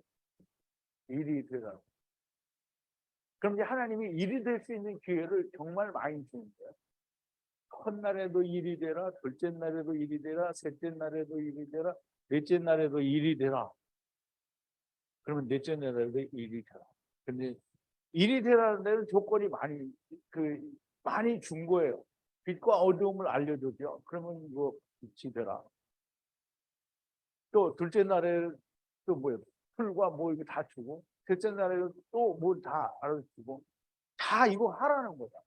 일이 되라. 그럼 이제 하나님이 일이 될 수 있는 기회를 정말 많이 주는 거예요. 첫날에도 일이 되라, 둘째 날에도 일이 되라, 셋째 날에도 일이 되라, 넷째 날에도 일이 되라. 그러면 넷째 날에도 일이 되라. 근데 일이 되라는 데는 조건이 많이 준 거예요. 빛과 어두움을 알려주죠. 그러면 이거 빛이 되라. 또 둘째 날에 또 뭐예요? 풀과 뭐 이거 다 주고, 셋째 날에 또 뭐 다 알려주고, 다 이거 하라는 거다.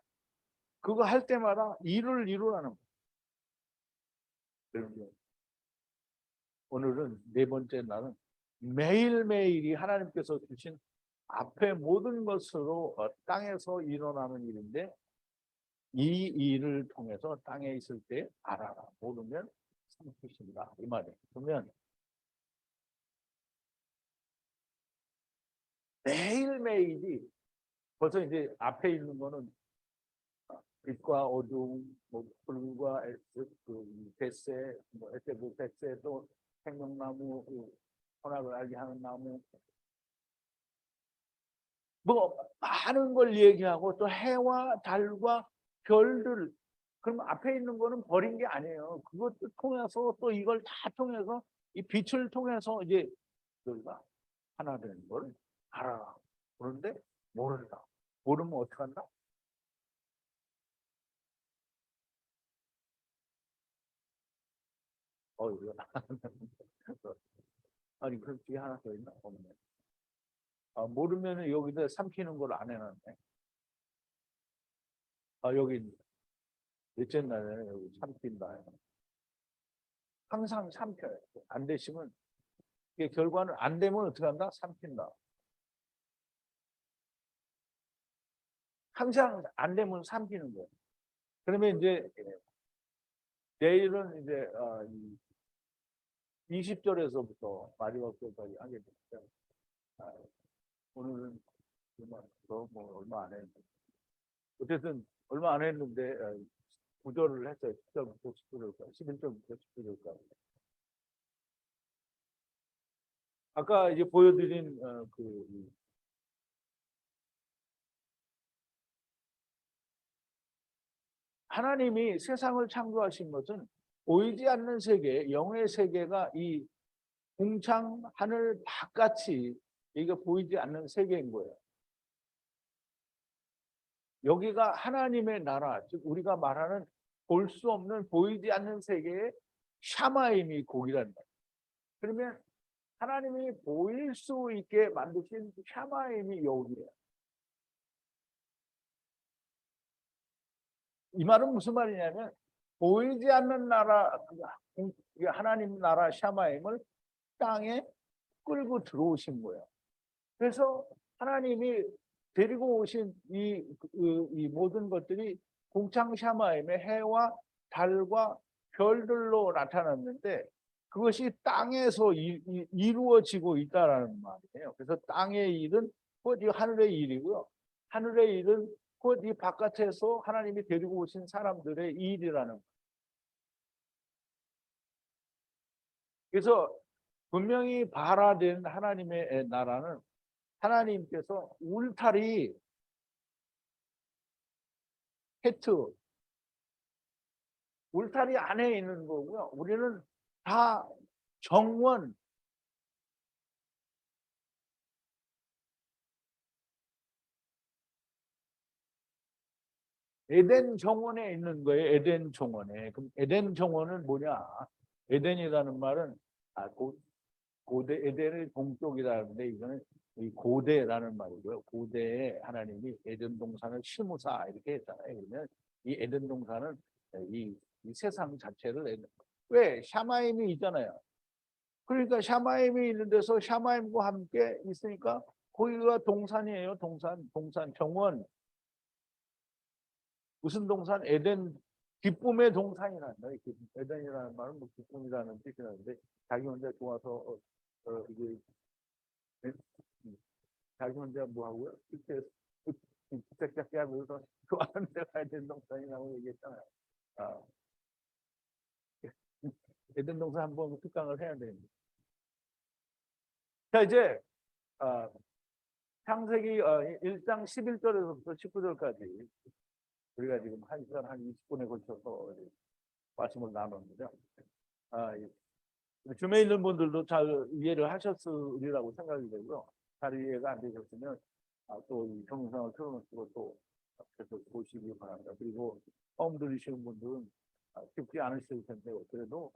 그거 할 때마다 일을 이루라는 거예요. 오늘은 네 번째 날은 매일매일이 하나님께서 주신 앞에 모든 것으로 땅에서 일어나는 일인데, 이 일을 통해서 땅에 있을 때 알아라. 모르면 삼키신다. 이 말이에요. 그러면 매일매일이 벌써 이제 앞에 있는 거는 빛과 어두움, 뭐 불과 뱃새, 뭐 뱃새 또 생명나무, 혼합을 알게 하는 나무, 뭐 많은 걸 얘기하고 또 해와 달과 별들. 그럼 앞에 있는 거는 버린 게 아니에요. 그것도 통해서 또 이걸 다 통해서 이 빛을 통해서 이제 우리가 하나 되는 걸 알아라. 그런데 모른다. 모르면 어떡한다? 이거 아니 그럼 뒤에 하나 더 있나? 없네. 모르면 여기다 삼키는 걸 안 해놨네. 여기 있네. 넷째 날에 여기 삼킨다. 항상 삼켜요. 안 되시면 이게 결과는 안 되면 어떻게 한다? 삼킨다. 항상 안 되면 삼키는 거예요. 그러면 이제 내일은 이제 20절에서부터 마지막 절까지 하게 됩니다. 오늘은 얼마 안 했는데 어쨌든 얼마 안 했는데 구절을 했어요. 10절부터 19절까지, 11절부터 19절까지. 아까 이제 보여드린 하나님이 세상을 창조하신 것은 보이지 않는 세계, 영의 세계가 이 궁창 하늘 바깥이 이게 보이지 않는 세계인 거예요. 여기가 하나님의 나라, 즉 우리가 말하는 볼 수 없는 보이지 않는 세계의 샤마임이 곡이란다. 그러면 하나님이 보일 수 있게 만드신 샤마임이 여기예요. 이 말은 무슨 말이냐면 보이지 않는 나라, 하나님 나라 샤마임을 땅에 끌고 들어오신 거예요. 그래서 하나님이 데리고 오신 이 모든 것들이 공창 샤마임의 해와 달과 별들로 나타났는데 그것이 땅에서 이루어지고 있다라는 말이에요. 그래서 땅의 일은 곧 이 하늘의 일이고요. 하늘의 일은 곧 이 바깥에서 하나님이 데리고 오신 사람들의 일이라는 거예요. 그래서 분명히 발화된 하나님의 나라는 하나님께서 울타리, 헤트, 울타리 안에 있는 거고요. 우리는 다 정원, 에덴 정원에 있는 거예요. 에덴 정원에. 그럼 에덴 정원은 뭐냐? 에덴이라는 말은 고대 에덴의 동쪽이라는데 이거는 이 고대라는 말이고요. 고대에 하나님이 에덴 동산을 심으사 이렇게 했잖아요. 그러면 이 에덴 동산은 이 세상 자체를 왜 샤마임이 있잖아요. 그러니까 샤마임이 있는 데서 샤마임과 함께 있으니까 거기가 동산이에요. 동산 정원. 무슨 동산? 에덴, 기쁨의 동산이라는 거예요. 에덴이라는 말은 뭐 기쁨이라는 뜻이라는데 자기 혼자 좋아서 이게 자기 혼자 뭐 하고요? 이렇게 짝짝게 하면서 좋아하는 데가 에덴 동산이라고 얘기했잖아요. 아, 에덴 동산 한번 특강을 해야 되는데. 자 이제 창세기 1장 11절에서부터 19절까지 우리가 지금 1시간 한 20분에 걸쳐서 말씀을 나눴는데요. 줌에 있는 분들도 잘 이해를 하셨으리라고 생각이 되고요. 잘 이해가 안 되셨으면 또 이 동영상을 틀어놓고 또 보시기 바랍니다. 그리고 처음 들으시는 분들은 쉽지 않으실 텐데 그래도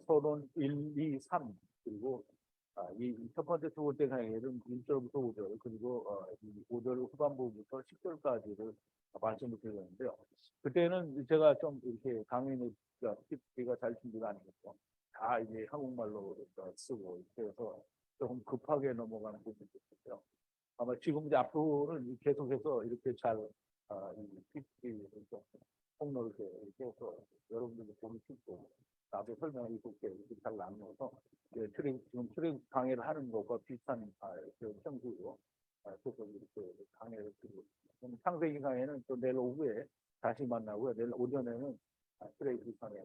서론 1, 2, 3 그리고 이 첫 번째, 두 번째 강의는 1절부터 5절 그리고 이 5절 후반부부터 10절까지를 말씀을 드렸는데요. 그때는 제가 좀 이렇게 강의는 PPT가 잘 준비가 안 됐고 다 이제 한국말로 쓰고 그래서 조금 급하게 넘어가는 부분이 있었어요. 아마 지금 이제 앞으로는 계속해서 이렇게 잘 이 PPT를 좀 폭로를 이렇게 해서 여러분들도 보기 쉽고 나도 설명을 이렇게 잘 나누어서 지금 트랙 강의를 하는 것과 비슷한 형식으로 계속 이렇게 강의를 드리고 있습니다. 창세기 강의는 또 내일 오후에 다시 만나고요. 내일 오전에는 트랙 강의